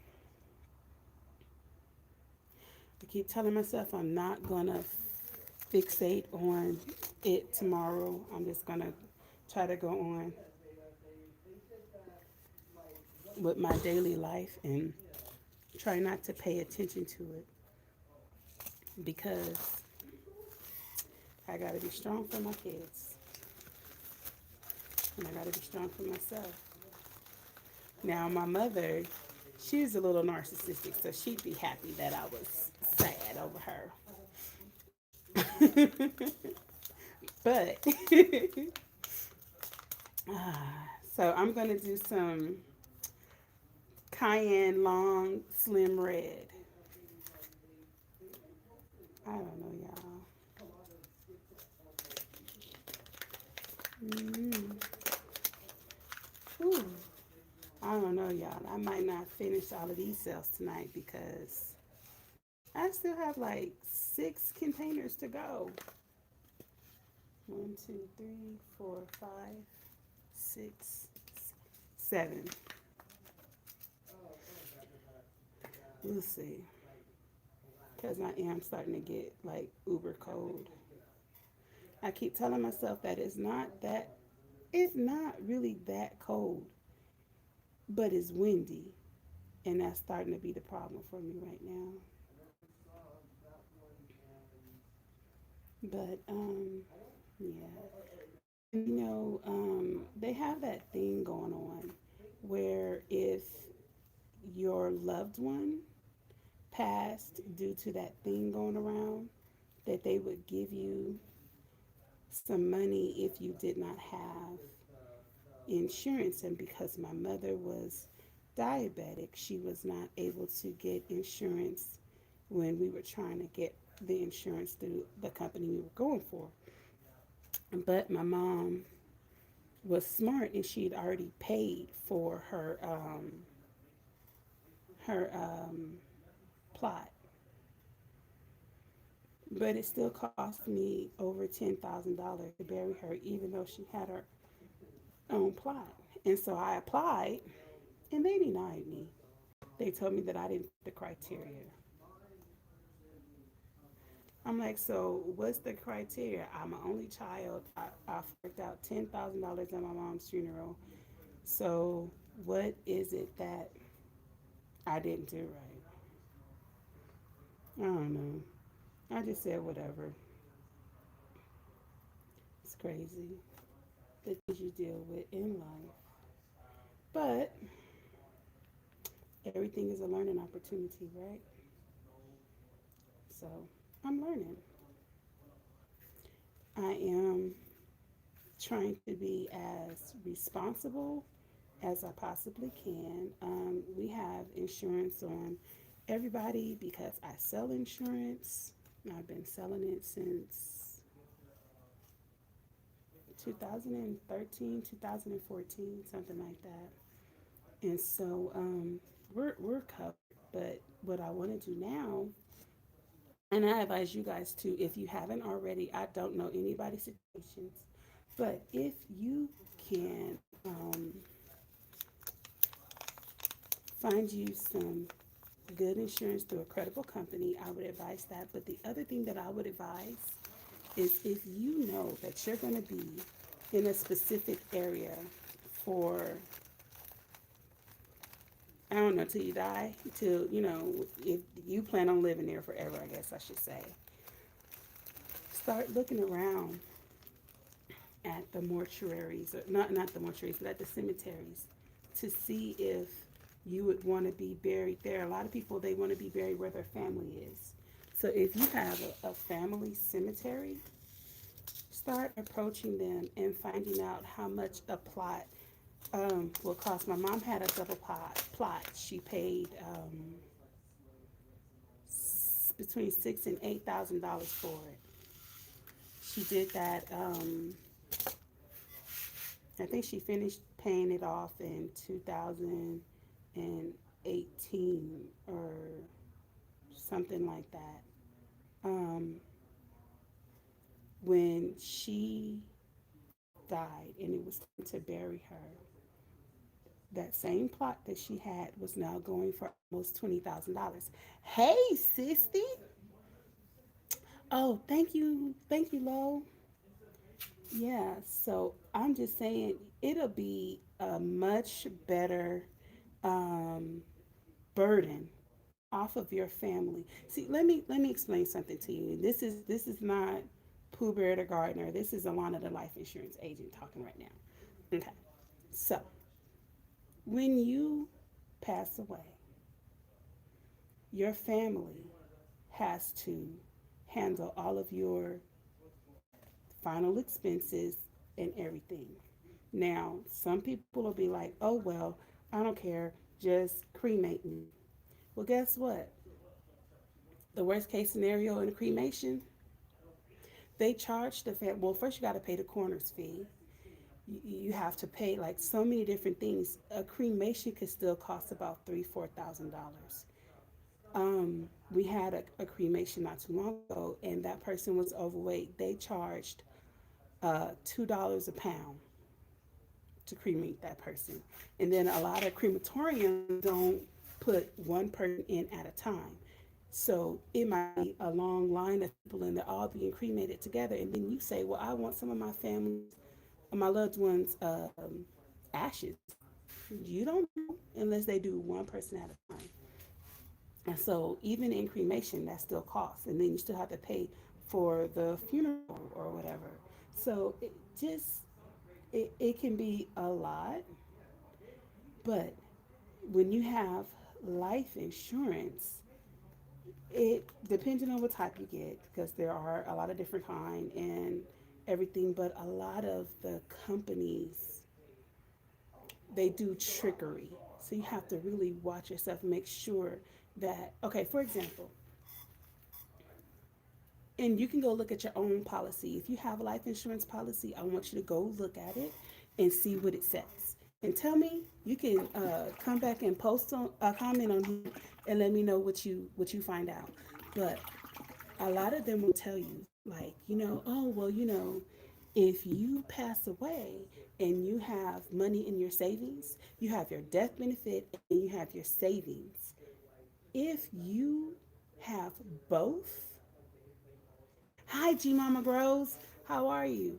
I keep telling myself I'm not going to fixate on it tomorrow. I'm just going to try to go on with my daily life and try not to pay attention to it, because I got to be strong for my kids, and I got to be strong for myself. Now, my mother, she's a little narcissistic, so she'd be happy that I was sad over her. But, so I'm going to do some cayenne long slim red. I don't know, y'all. Mm. Ooh. I don't know, y'all. I might not finish all of these sales tonight because I still have like 6 containers to go. 1, 2, 3, 4, 5, 6, 7. We'll see. Because I am starting to get like uber cold. I keep telling myself that it's not really that cold, but it's windy. And that's starting to be the problem for me right now. But yeah. And they have that thing going on where if your loved one passed due to that thing going around, that they would give you some money if you did not have insurance. And because my mother was diabetic, she was not able to get insurance when we were trying to get the insurance through the company we were going for. But my mom was smart, and she'd already paid for her plot. But it still cost me over $10,000 to bury her, even though she had her own plot. And so I applied, and they denied me. They told me that I didn't fit the criteria. I'm like, so what's the criteria? I'm an only child. I forked out $10,000 at my mom's funeral. So what is it that I didn't do right? I don't know. I just said whatever. It's crazy the things you deal with in life. But everything is a learning opportunity, right? So I'm learning. I am trying to be as responsible as I possibly can. We have insurance on everybody because I sell insurance. I've been selling it since 2013, 2014, something like that. And so we're covered. But what I want to do now, and I advise you guys to, if you haven't already, I don't know anybody's situations, but if you can find you some good insurance through a credible company, I would advise that. But the other thing that I would advise is if you know that you're going to be in a specific area for, I don't know, till you die, till, if you plan on living there forever, I guess I should say, start looking around at the mortuaries, or not the mortuaries, but at the cemeteries to see if you would want to be buried there. A lot of people, they want to be buried where their family is. So if you have a family cemetery, start approaching them and finding out how much a plot will cost. My mom had a double plot. She paid between $6,000 and $8,000 for it. She did that. I think she finished paying it off in 2018 or something like that. Um, when she died and it was time to bury her, that same plot that she had was now going for almost $20,000. Hey, sissy. Oh, thank you, Lo. Yeah. So I'm just saying it'll be a much better um, burden off of your family. See, let me explain something to you. This is not Pooh Bear the gardener. This is Alana the life insurance agent talking right now. Okay. So when you pass away, your family has to handle all of your final expenses and everything. Now, some people will be like, oh, well, I don't care, just cremate me. Well, guess what? The worst case scenario in a cremation, they charge the family. Well, first you got to pay the coroner's fee. You have to pay like so many different things. A cremation could still cost about $3,000 to $4,000. We had a cremation not too long ago, and that person was overweight. They charged $2 a pound to cremate that person. And then a lot of crematoriums don't put one person in at a time. So it might be a long line of people and they're all being cremated together. And then you say, well, I want some of my family's, my loved ones' ashes. You don't know unless they do one person at a time. And so even in cremation, that still costs. And then you still have to pay for the funeral or whatever. So it can be a lot, but when you have life insurance, it depending on what type you get, because there are a lot of different kind and everything, but a lot of the companies, they do trickery. So you have to really watch yourself and make sure that, okay, for example, and you can go look at your own policy. If you have a life insurance policy, I want you to go look at it and see what it says. And tell me, you can come back and post on a comment on here and let me know what you find out. But a lot of them will tell you, like, oh well, if you pass away and you have money in your savings, you have your death benefit and you have your savings. If you have both, Hi, G Mama Grows. How are you?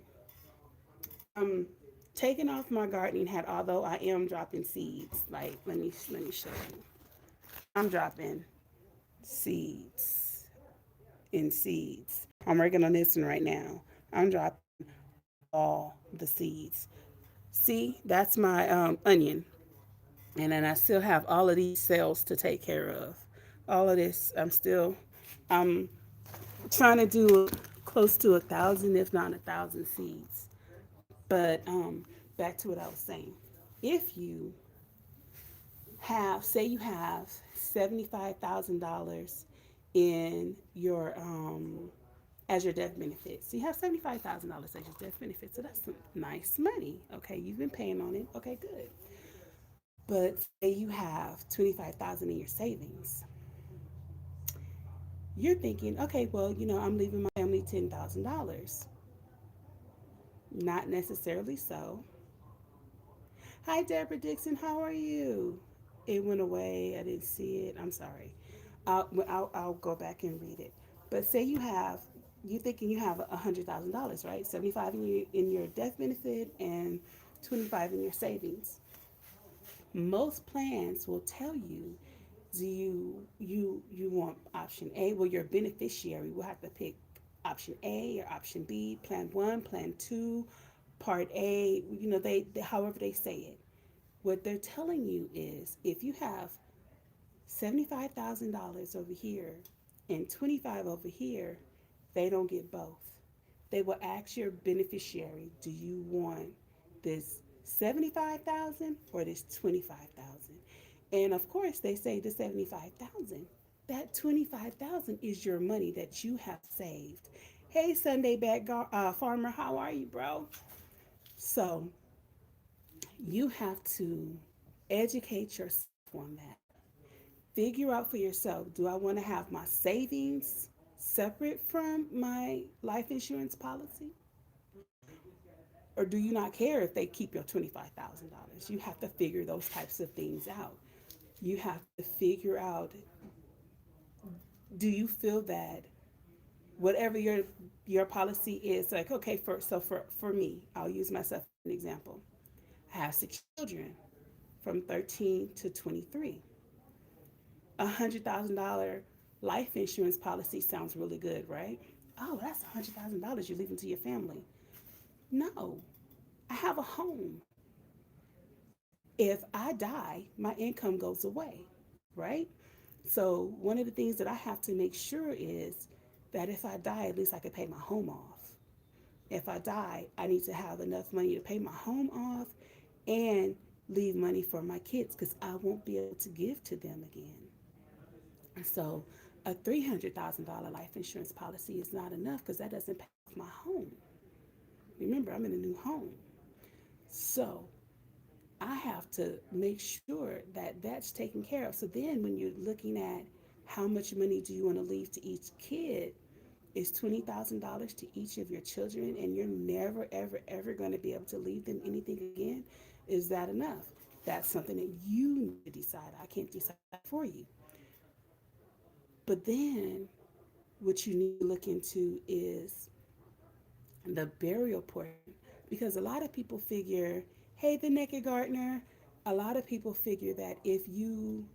I'm taking off my gardening hat, although I am dropping seeds. Like, let me show you. I'm dropping seeds in seeds. I'm working on this one right now. I'm dropping all the seeds. See, that's my onion. And then I still have all of these cells to take care of. All of this, I'm trying to do close to 1,000, if not 1,000 seeds. But back to what I was saying. If you have, say you have $75,000 in your as your death benefit. So you have $75,000 as your death benefit. So that's some nice money. Okay, you've been paying on it. Okay, good. But say you have 25,000 in your savings. You're thinking, okay, well, I'm leaving my family $10,000. Not necessarily so. Hi, Deborah Dixon. How are you? It went away. I didn't see it. I'm sorry. I'll go back and read it. But say you thinking you have $100,000, right? 75 in your death benefit and 25 in your savings. Most plans will tell you, do you want option A? Well, your beneficiary will have to pick option A or option B, plan one, plan two, part A. They however they say it. What they're telling you is if you have $75,000 over here and 25 over here, they don't get both. They will ask your beneficiary, do you want this 75,000 or this 25,000? And of course, they say the 75,000. That 25,000 is your money that you have saved. Hey, Sunday farmer, how are you, bro? So you have to educate yourself on that. Figure out for yourself, do I want to have my savings separate from my life insurance policy? Or do you not care if they keep your $25,000? You have to figure those types of things out. You have to figure out, do you feel that whatever your policy is, like, okay, for me, I'll use myself as an example. I have 6 children from 13 to 23. $100,000 life insurance policy sounds really good, right? Oh, that's $100,000 you're leaving to your family. No, I have a home. If I die, my income goes away, right? So one of the things that I have to make sure is that if I die, at least I can pay my home off. If I die, I need to have enough money to pay my home off and leave money for my kids because I won't be able to give to them again. So a $300,000 life insurance policy is not enough because that doesn't pay off my home. Remember, I'm in a new home. So I have to make sure that that's taken care of. So then when you're looking at how much money do you want to leave to each kid, is $20,000 to each of your children and you're never, ever, ever going to be able to leave them anything again? Is that enough? That's something that you need to decide. I can't decide for you. But then what you need to look into is the burial portion. Because a lot of people figure, hey, the naked gardener, a lot of people figure that if you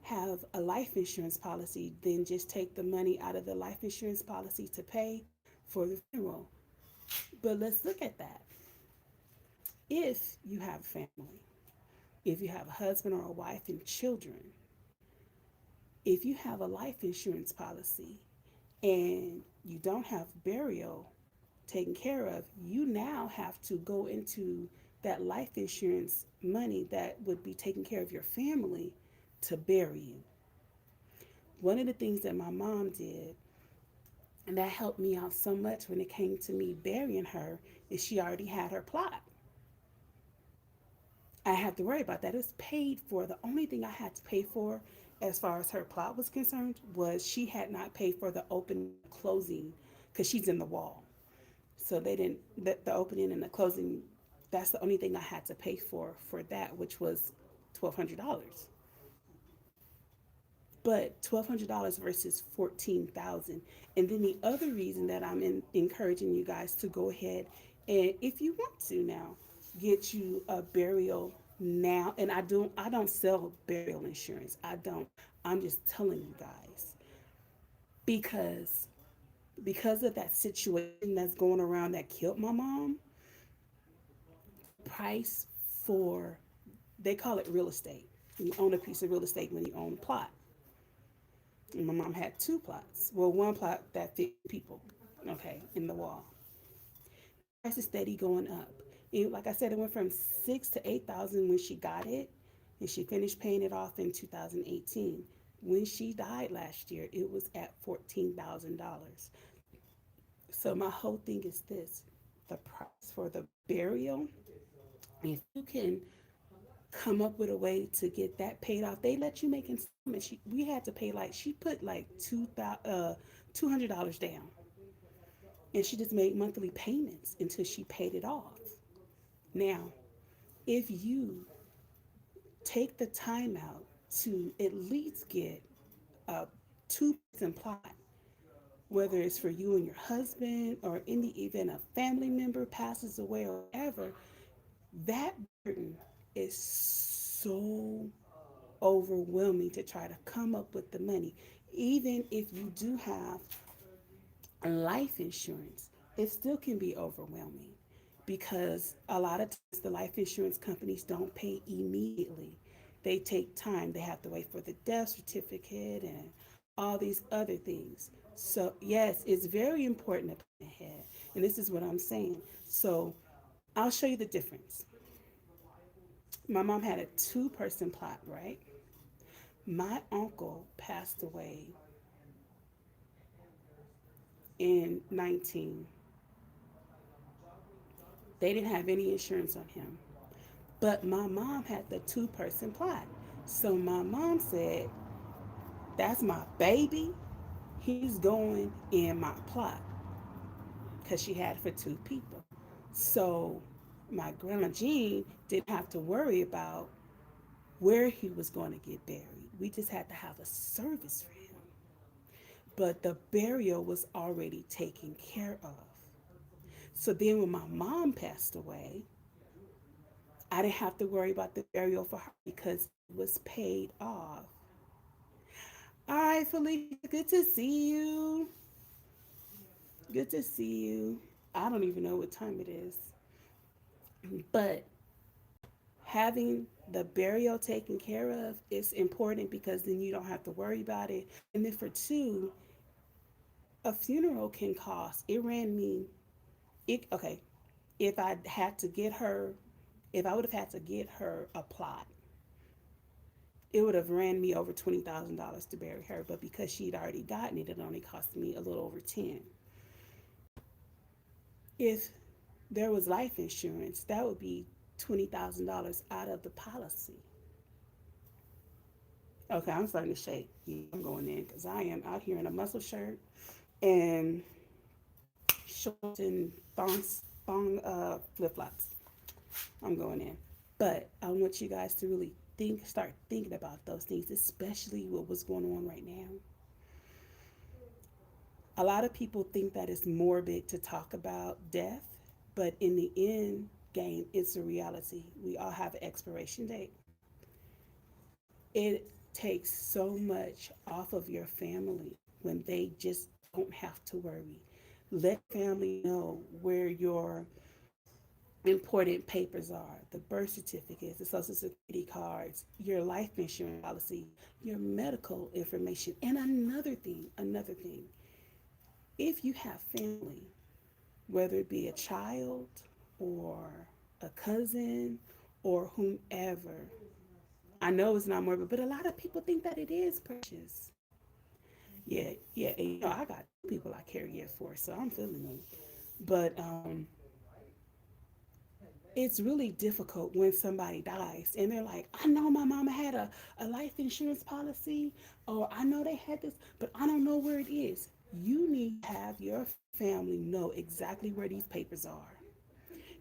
have a life insurance policy, then just take the money out of the life insurance policy to pay for the funeral. But let's look at that. If you have a family, if you have a husband or a wife and children, if you have a life insurance policy and you don't have burial taken care of, you now have to go into that life insurance money that would be taking care of your family to bury you. One of the things that my mom did, and that helped me out so much when it came to me burying her, is she already had her plot. I had to worry about that. It was paid for. The only thing I had to pay for as far as her plot was concerned was she had not paid for the opening and closing because she's in the wall. So they didn't, the opening and the closing, that's the only thing I had to pay for that, which was $1,200. but $1,200 versus 14,000. And then the other reason that encouraging you guys to go ahead and, if you want to now, get you a burial now. And I don't sell burial insurance. I don't. I'm just telling you guys because of that situation that's going around that killed my mom. Price for, they call it real estate. You own a piece of real estate when you own a plot. And my mom had two plots. Well, one plot that fit people, okay, in the wall. Price is steady going up. Like I said, it went from 6 to 8,000 when she got it, and she finished paying it off in 2018. When she died last year, it was at $14,000. So my whole thing is this: the price for the burial. If you can come up with a way to get that paid off, they let you make installments. We had to pay, like, she put like $200 down, and she just made monthly payments until she paid it off. Now, if you take the time out to at least get a two-person plot, whether it's for you and your husband, or in the event a family member passes away or whatever, that burden is so overwhelming to try to come up with the money. Even if you do have life insurance, it still can be overwhelming because a lot of times the life insurance companies don't pay immediately. They take time. They have to wait for the death certificate and all these other things. So, yes, it's very important to plan ahead. And this is what I'm saying. So, I'll show you the difference. My mom had a two-person plot, right? My uncle passed away in 19. They didn't have any insurance on him. But my mom had the two-person plot. So my mom said, that's my baby. He's going in my plot, because she had it for two people. So my grandma Jean didn't have to worry about where he was going to get buried. We just had to have a service for him. But the burial was already taken care of. So then when my mom passed away, I didn't have to worry about the burial for her because it was paid off. All right, Felicia, good to see you. Good to see you. I don't even know what time it is. But having the burial taken care of is important because then you don't have to worry about it. And then for two, a funeral can cost, it ran me, okay, if I had to get her, if I would have had to get her a plot, it would have ran me over $20,000 to bury her. But because she'd already gotten it, it only cost me a little over 10. If there was life insurance, that would be $20,000 out of the policy. Okay, I'm starting to shake. Yeah, I'm going in because I am out here in a muscle shirt and shorts and thong flip flops. I'm going in. But I want you guys to really start thinking about those things, especially with what's going on right now. A lot of people think that it's morbid to talk about death, but in the end game, it's a reality. We all have an expiration date. It takes so much off of your family when they just don't have to worry. Let family know where your important papers are: the birth certificates, the social security cards, your life insurance policy, your medical information. And another thing, if you have family, whether it be a child or a cousin or whomever, I know it's not morbid, but a lot of people think that it is precious. Yeah, yeah. And, I got people I care for, so I'm feeling you. But it's really difficult when somebody dies and they're like, I know my mama had a life insurance policy, or I know they had this, but I don't know where it is. You need to have your family know exactly where these papers are.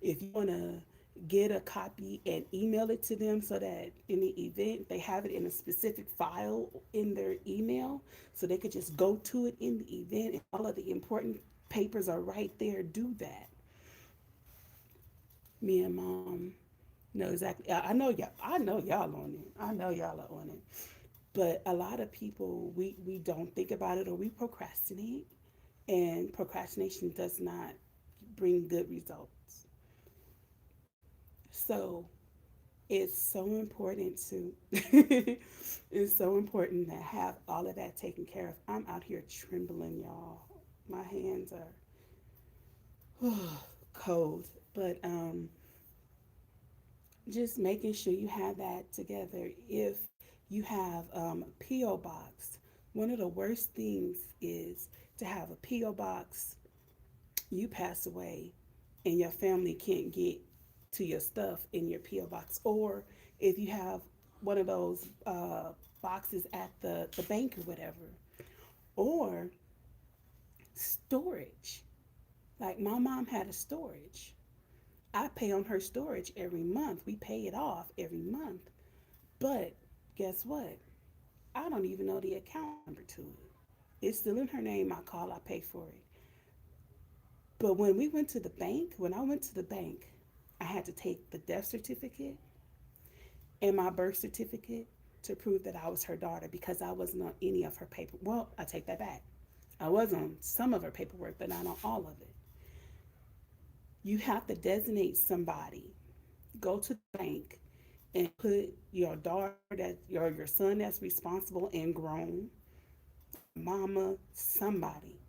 If you want to get a copy and email it to them so that in the event they have it in a specific file in their email so they could just go to it in the event and all of the important papers are right there, do that. Me and mom know exactly. I know y'all. I know y'all on it. I know y'all are on it. But a lot of people, we don't think about it or we procrastinate, and procrastination does not bring good results. So it's so important to it's so important to have all of that taken care of. I'm out here trembling, y'all. My hands are cold, but just making sure you have that together. If you have a PO box, one of the worst things is to have a PO box, you pass away and your family can't get to your stuff in your PO box, or if you have one of those boxes at the bank or whatever, or storage. Like my mom had a storage. I pay on her storage every month. We pay it off every month. But guess what? I don't even know the account number to it. It's still in her name. I call, I pay for it. But when we went to the bank, when I went to the bank, I had to take the death certificate and my birth certificate to prove that I was her daughter because I wasn't on any of her paper. Well, I take that back. I was on some of her paperwork, but not on all of it. You have to designate somebody. Go to the bank and put your daughter that your son that's responsible and grown, mama, somebody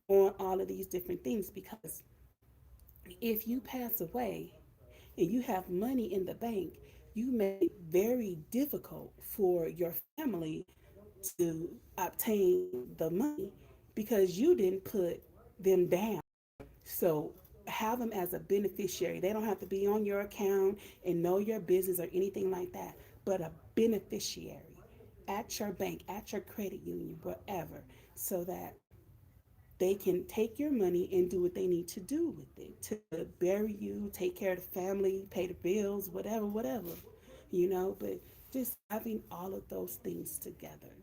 on all of these different things because if you pass away and you have money in the bank, you make it very difficult for your family to obtain the money because you didn't put them down. So have them as a beneficiary. They don't have to be on your account and know your business or anything like that, but a beneficiary at your bank, at your credit union, wherever, so that they can take your money and do what they need to do with it to bury you, take care of the family, pay the bills, whatever, whatever, you know. But just having all of those things together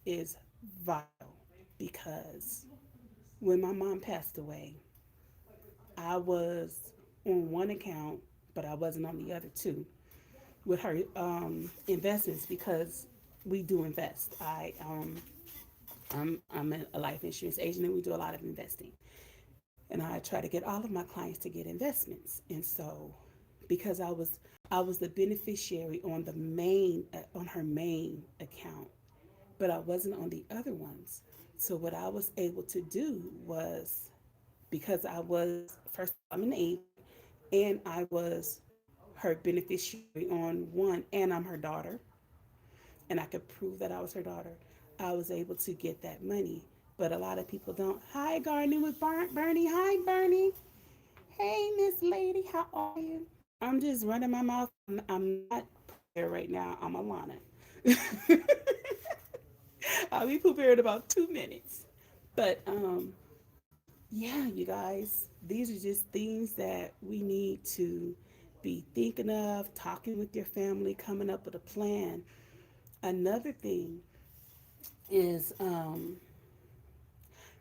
is vital because when my mom passed away, I was on one account, but I wasn't on the other two with her investments because we do invest. I'm a life insurance agent and we do a lot of investing. And I try to get all of my clients to get investments. And so because I was the beneficiary on the main on her main account, but I wasn't on the other ones. So what I was able to do was because I was first I'm an agent and I was her beneficiary on one and I'm her daughter and I could prove that I was her daughter, I was able to get that money. But a lot of people don't. Hi, gardening with Bernie. Hi, Bernie. Hey, Miss Lady. How are you? I'm just running my mouth. I'm not there right now. I'm Alana. I'll be prepared in about 2 minutes. But yeah, you guys, these are just things that we need to be thinking of, talking with your family, coming up with a plan. Another thing is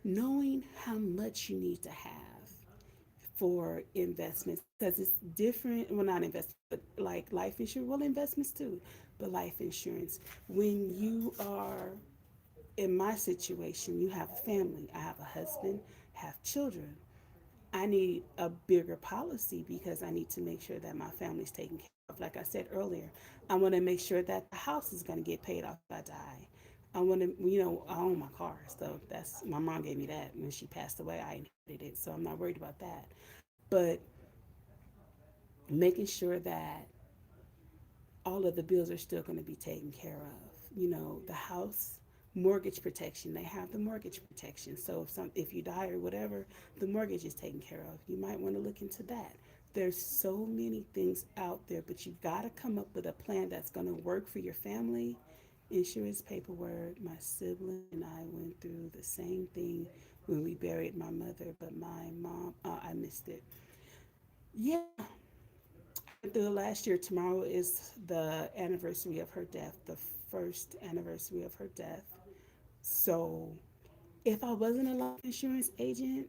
knowing how much you need to have for investments because it's different. Well, not investments, but like life insurance. Well, investments too, but life insurance. When you are in my situation, you have a family. I have a husband, have children. I need a bigger policy because I need to make sure that my family's taken care of. Like I said earlier, I want to make sure that the house is going to get paid off if I die. I want to, I own my car, so that's my mom gave me that when she passed away. I inherited it, so I'm not worried about that. But making sure that all of the bills are still going to be taken care of. The house mortgage protection. They have the mortgage protection. So if you die or whatever, the mortgage is taken care of. You might want to look into that. There's so many things out there, but you've got to come up with a plan that's going to work for your family. Insurance paperwork. My sibling and I went through the same thing when we buried my mother, but my mom, I missed it. Yeah, went through it last year. Tomorrow is the anniversary of her death, the first anniversary of her death. So if I wasn't a life insurance agent,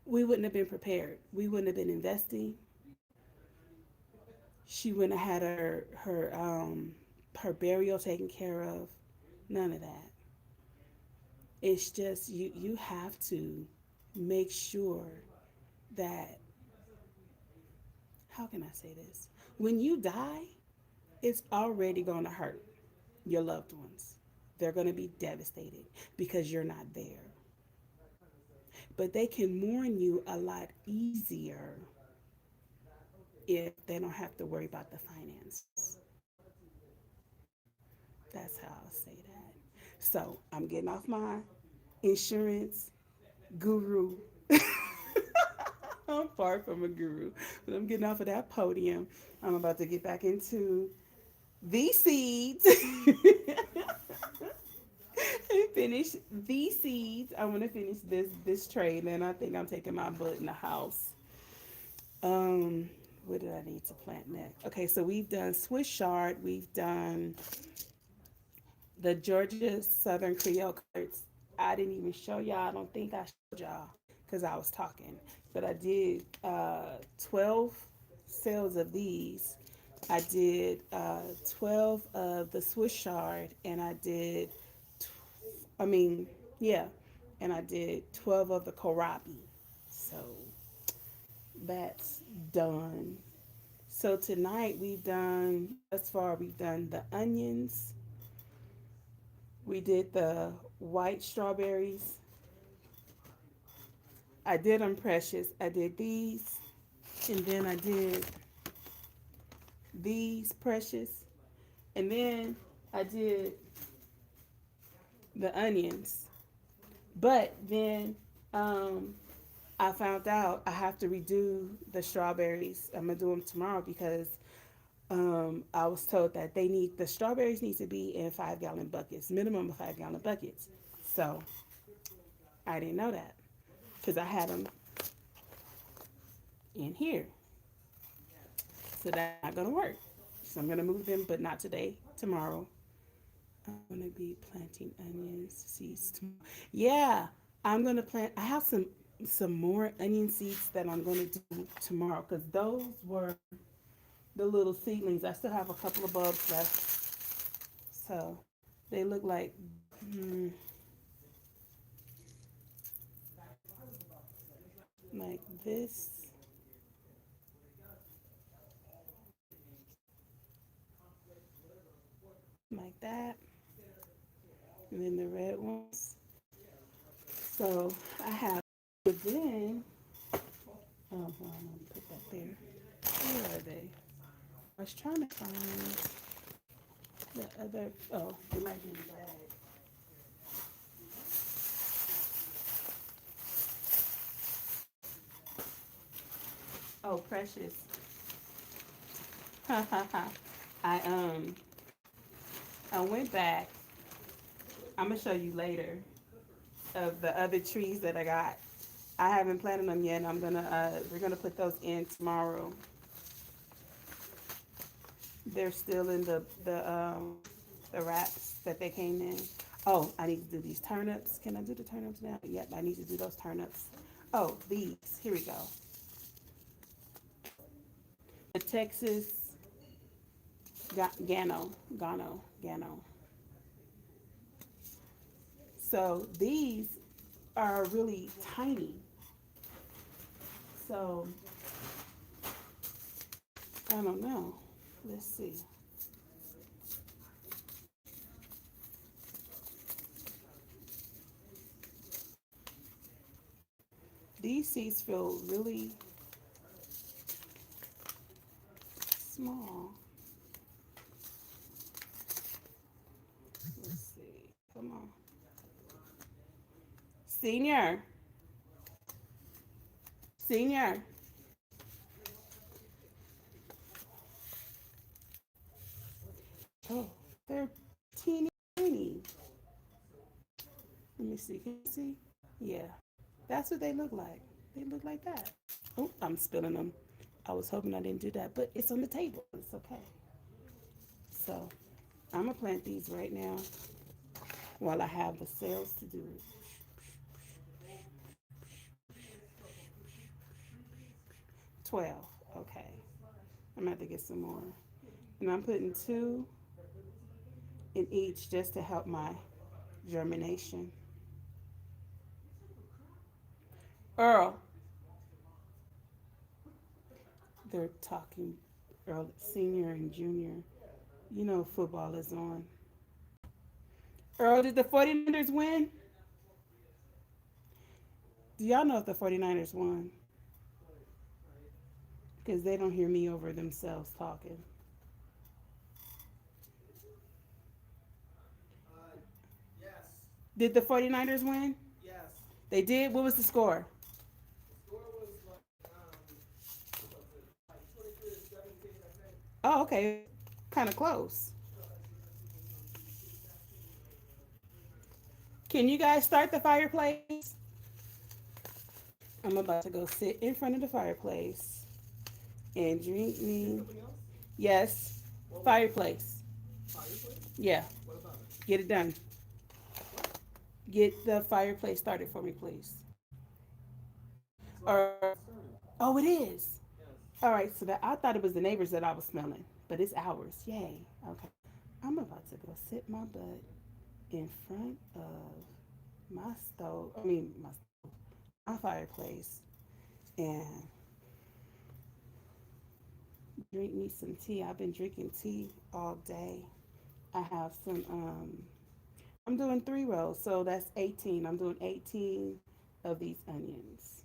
we wouldn't have been prepared. We wouldn't have been investing. She wouldn't have had her burial taken care of. None of that. It's just you have to make sure that, how can I say this? When you die, it's already going to hurt your loved ones. They're going to be devastated because you're not there. But they can mourn you a lot easier if they don't have to worry about the finances. That's how I'll say that. So I'm getting off my insurance guru. I'm far from a guru, but I'm getting off of that podium. I'm about to get back into these seeds and finish these seeds. I want to finish this trade, and I think I'm taking my butt in the house. Um, what did I need to plant next? Okay, so we've done Swiss chard, we've done the Georgia Southern Creole cards. I didn't even show y'all. I don't think I showed y'all because I was talking, but I did 12 sales of these. I did 12 of the Swiss chard, and I did, I mean, yeah, and I did 12 of the kohlrabi. So that's done. So tonight thus far, we've done the onions, we did the white strawberries, I did them precious, I did these, and then I did these precious, and then I did the onions. But then I found out I have to redo the strawberries. I'm gonna do them tomorrow because I was told that the strawberries need to be in 5 gallon buckets, minimum of 5 gallon buckets. So I didn't know that because I had them in here. So that's not gonna work. So I'm gonna move them, but not today. Tomorrow. I'm gonna be planting onions seeds tomorrow. Yeah, I'm gonna plant. I have some more onion seeds that I'm gonna do tomorrow because those were the little seedlings. I still have a couple of bulbs left, so they look mm, like this, like that, and then the red ones. So I have. But then, oh, well, I'm gonna put that there. Where are they? I was trying to find the other. Oh, they might be in the bag. Oh, precious. Ha ha ha. I um I went back. I'm gonna show you later of the other trees that I got. I haven't planted them yet. We're gonna put those in tomorrow. They're still in the wraps that they came in. Oh, I need to do these turnips. Can I do the turnips now? Yep, I need to do those turnips. Oh, these. Here we go. The Texas Gano. So these are really tiny. So I don't know. Let's see. These seeds feel really small. Let's see. Come on. Senior. Senior. Oh, they're teeny tiny. Let me see. Can you see? Yeah. That's what they look like. They look like that. Oh, I'm spilling them. I was hoping I didn't do that, but it's on the table. It's okay. So I'm gonna plant these right now while I have the cells to do it. 12. Okay. I'm gonna have to get some more. And I'm putting two in each just to help my germination. Earl, they're talking early, senior and junior. You know football is on. Earl, did the 49ers win? Do y'all know if the 49ers won? Because they don't hear me over themselves talking. Yes, Did the 49ers win? yes. They did? What was the score? The score was what was it? Like 23-17, I think. Oh, okay. Kind of close. Can you guys start the fireplace? I'm about to go sit in front of the fireplace and drink You did me. something else? Yes, What was it? fireplace. Fireplace? Yeah, What about it? get it done. What? Get the fireplace started for me, please. It's Or, already started. oh, it is. Yes. All right, so that I thought it was the neighbors that I was smelling, but it's ours. Yay. Okay. I'm about to go sit my butt in front of my stove. I mean, my fireplace and drink me some tea. I've been drinking tea all day. I have some I'm doing 3 rows, so that's 18. I'm doing 18 of these onions.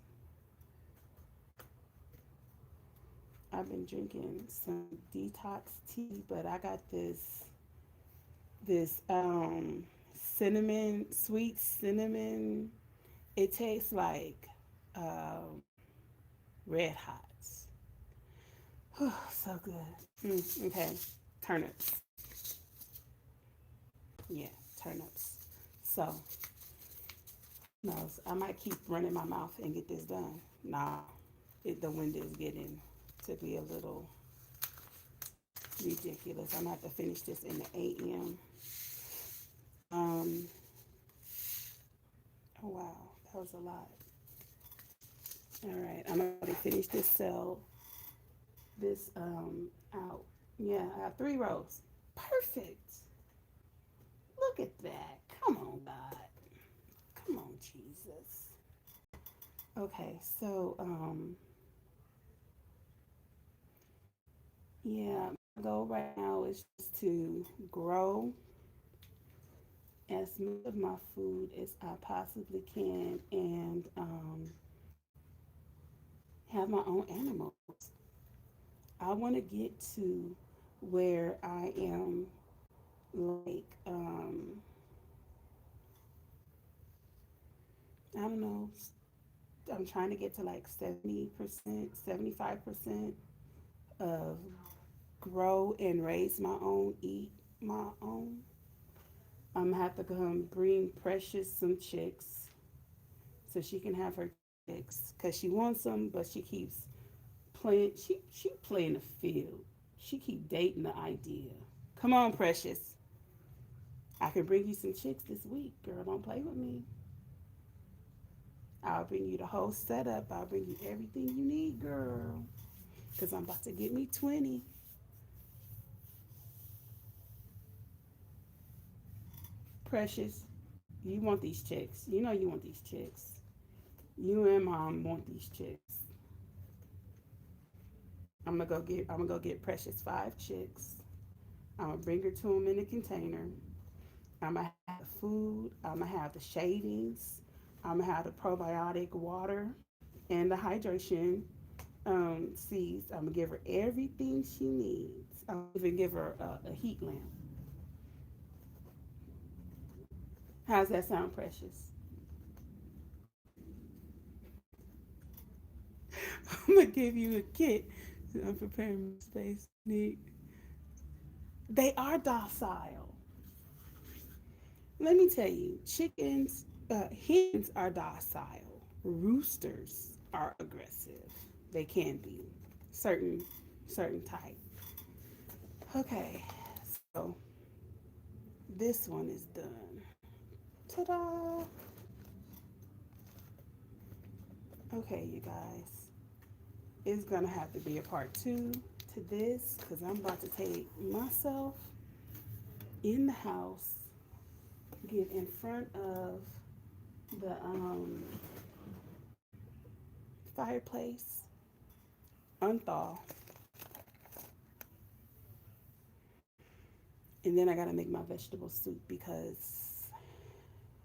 I've been drinking some detox tea, but I got this cinnamon, sweet cinnamon. It tastes like um, red hots. So good. Okay, turnips. Yeah, turnips. So, who knows? I might keep running my mouth and get this done. Nah, the wind is getting to be a little ridiculous. I'm gonna have to finish this in the AM. Um, oh wow, that was a lot. All right, I'm gonna finish this cell, this out. Yeah, I have 3 rows. Perfect. Look at that. Come on, God. Come on, Jesus. Okay, so yeah, my goal right now is just to grow as much of my food as I possibly can and have my own animals. I want to get to where I am like I don't know. I'm trying to get to like 70%, 75% of grow and raise my own, eat my own. I'm gonna have to come bring Precious some chicks so she can have her chicks because she wants them, but she keeps playing. She playing the field. She keep dating the idea. Come on, Precious. I can bring you some chicks this week, girl. Don't play with me. I'll bring you the whole setup. I'll bring you everything you need, girl. Because I'm about to get me 20. Precious, you want these chicks. You know you want these chicks. You and mom want these chicks. I'm gonna go get Precious 5 chicks. I'm gonna bring her to them in a container. I'm gonna have the food. I'm gonna have the shavings. I'm gonna have the probiotic water and the hydration seeds. I'm gonna give her everything she needs. I'm gonna even give her a heat lamp. How's that sound, Precious? I'm gonna give you a kit. I'm preparing my space. Neat. They are docile. Let me tell you, hens are docile. Roosters are aggressive. They can be. certain certain type. Okay, so this one is done. Ta-da! Okay, you guys, it's gonna have to be a part two to this because I'm about to take myself in the house, get in front of the fireplace, unthaw, and then I gotta make my vegetable soup because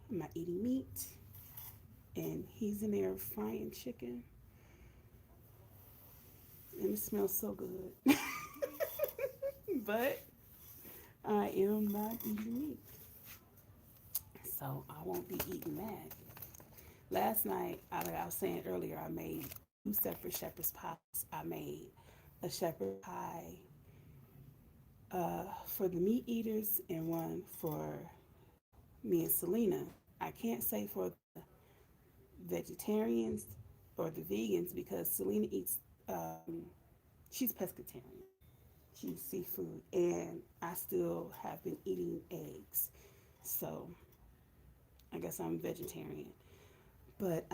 I'm not eating meat, and he's in there frying chicken, and it smells so good. But I am not eating meat, so I won't be eating that. Last night, like I was saying earlier, I made two separate shepherd's pies. I made a shepherd pie for the meat eaters and one for me and Selena. I can't say for the vegetarians or the vegans because Selena eats, she's pescatarian. She eats seafood, and I still have been eating eggs. So I guess I'm vegetarian. But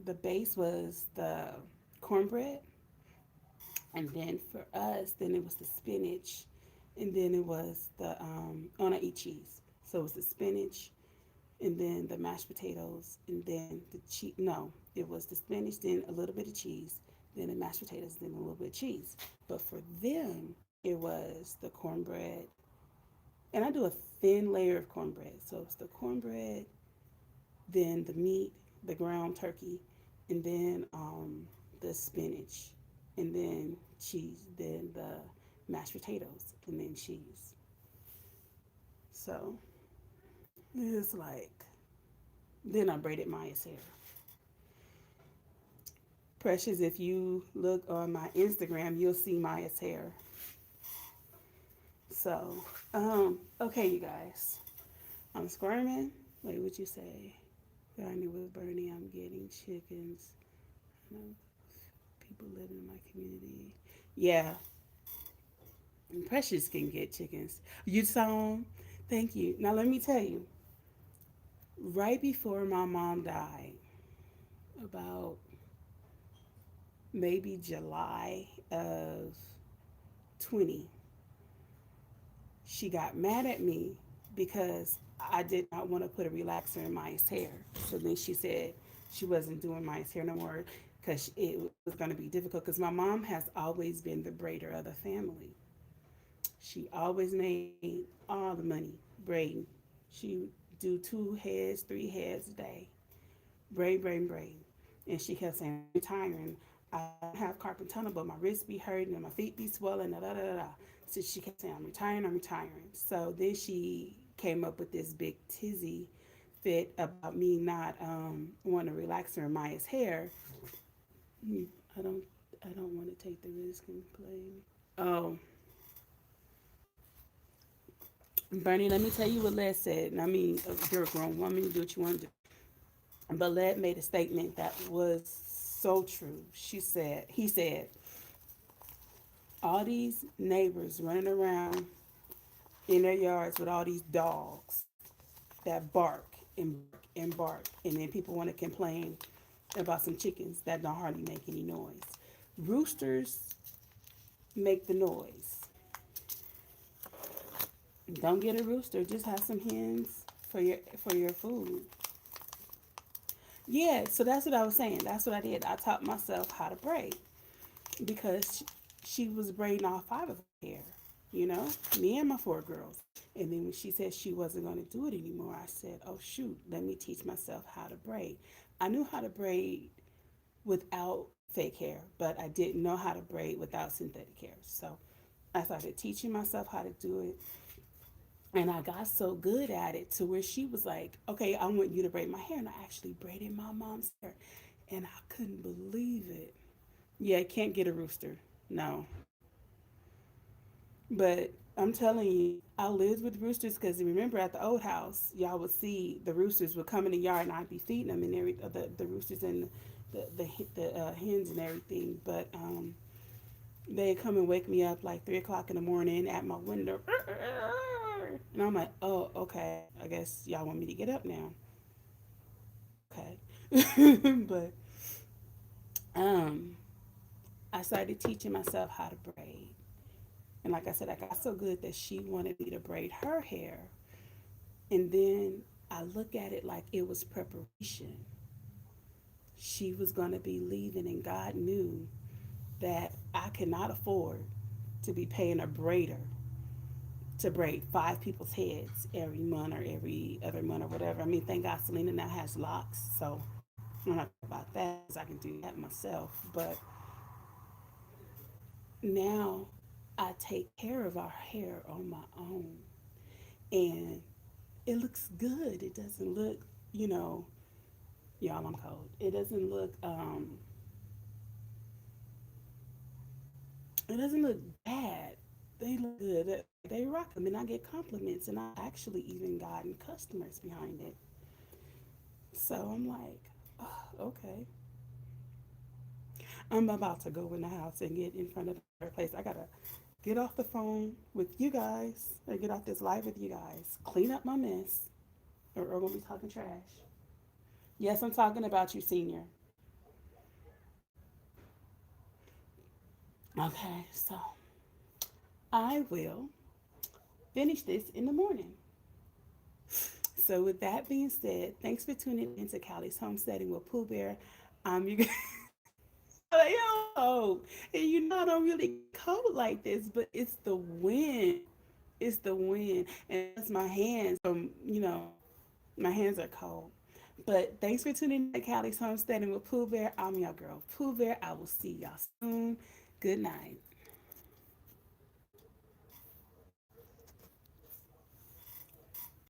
the base was the cornbread, and then for us, then it was the spinach, and then it was the oh, I eat cheese, so it was the spinach, and then the mashed potatoes, and then the cheese. No, it was the spinach, then a little bit of cheese, then the mashed potatoes, then a little bit of cheese. But for them, it was the cornbread, and I do a thin layer of cornbread, so it's the cornbread, then the meat, the ground turkey, and then the spinach, and then cheese, then the mashed potatoes, and then cheese. So it's like, then I braided Maya's hair. Precious, if you look on my Instagram, you'll see Maya's hair. So, okay, you guys, I'm squirming. Wait, what you say? Gardening with Bernie, I'm getting chickens. I know people living in my community. Yeah, Precious can get chickens. You saw them? Thank you. Now, let me tell you, right before my mom died, about maybe July of 20, she got mad at me because I did not want to put a relaxer in Maya's hair. So then she said she wasn't doing Maya's hair no more because it was going to be difficult because my mom has always been the braider of the family. She always made all the money braiding. She would do two heads, three heads a day, braid, braid, braid. And she kept saying, I'm retiring. I don't have carpal tunnel, but my wrists be hurting and my feet be swelling, da da da da. So she kept saying, I'm retiring, I'm retiring. So then she came up with this big tizzy fit about me not wanting to relax her in Maya's hair. I don't I don't want to take the risk and play. Oh, Bernie, let me tell you what Les said. And I mean, you're a grown woman, you do what you want to do. But Les made a statement that was so true. He said, all these neighbors running around in their yards with all these dogs that bark and bark, and then people want to complain about some chickens that don't hardly make any noise. Roosters make the noise. Don't get a rooster. Just have some hens for your food. Yeah, so that's what I was saying. That's what I did. I taught myself how to braid because she was braiding all five of her hair. You know, me and my four girls. And then when she said she wasn't going to do it anymore, I said, "Oh shoot, let me teach myself how to braid." I knew how to braid without fake hair, but I didn't know how to braid without synthetic hair. So I started teaching myself how to do it. And I got so good at it to where she was like, okay, I want you to braid my hair. And I actually braided my mom's hair. And I couldn't believe it. Yeah, can't get a rooster. No. But I'm telling you, I lived with roosters because remember at the old house, y'all would see the roosters would come in the yard and I'd be feeding them and the roosters the hens and everything, but they come and wake me up like 3 o'clock in the morning at my window, and I'm like, oh, okay, I guess y'all want me to get up now. Okay, but um, I started teaching myself how to braid, and like I said, I got so good that she wanted me to braid her hair, and then I look at it like it was preparation. She was going to be leaving, and God knew that I cannot afford to be paying a braider to braid 5 people's heads every month or every other month or whatever. I mean, thank God Selena now has locks, so I don't have to worry about that because I can do that myself. But now I take care of our hair on my own, and it looks good. It doesn't look, you know, y'all, I'm cold. It doesn't look bad. They look good. They rock them, and I get compliments, and I actually even gotten customers behind it. So I'm like, oh, okay. I'm about to go in the house and get in front of the fireplace. I gotta get off the phone with you guys, or get off this live with you guys, clean up my mess, or we're gonna be talking trash. Yes, I'm talking about you, senior. Okay, so I will finish this in the morning. So, with that being said, thanks for tuning into Callie's Homesteading with Pooh Bear. You yo, and you know I don't really get cold like this, but it's the wind. It's the wind, and it's my hands. My hands are cold. But thanks for tuning in to Callie's Homesteading with Pooh Bear. I'm your girl Pooh Bear. I will see y'all soon. Good night.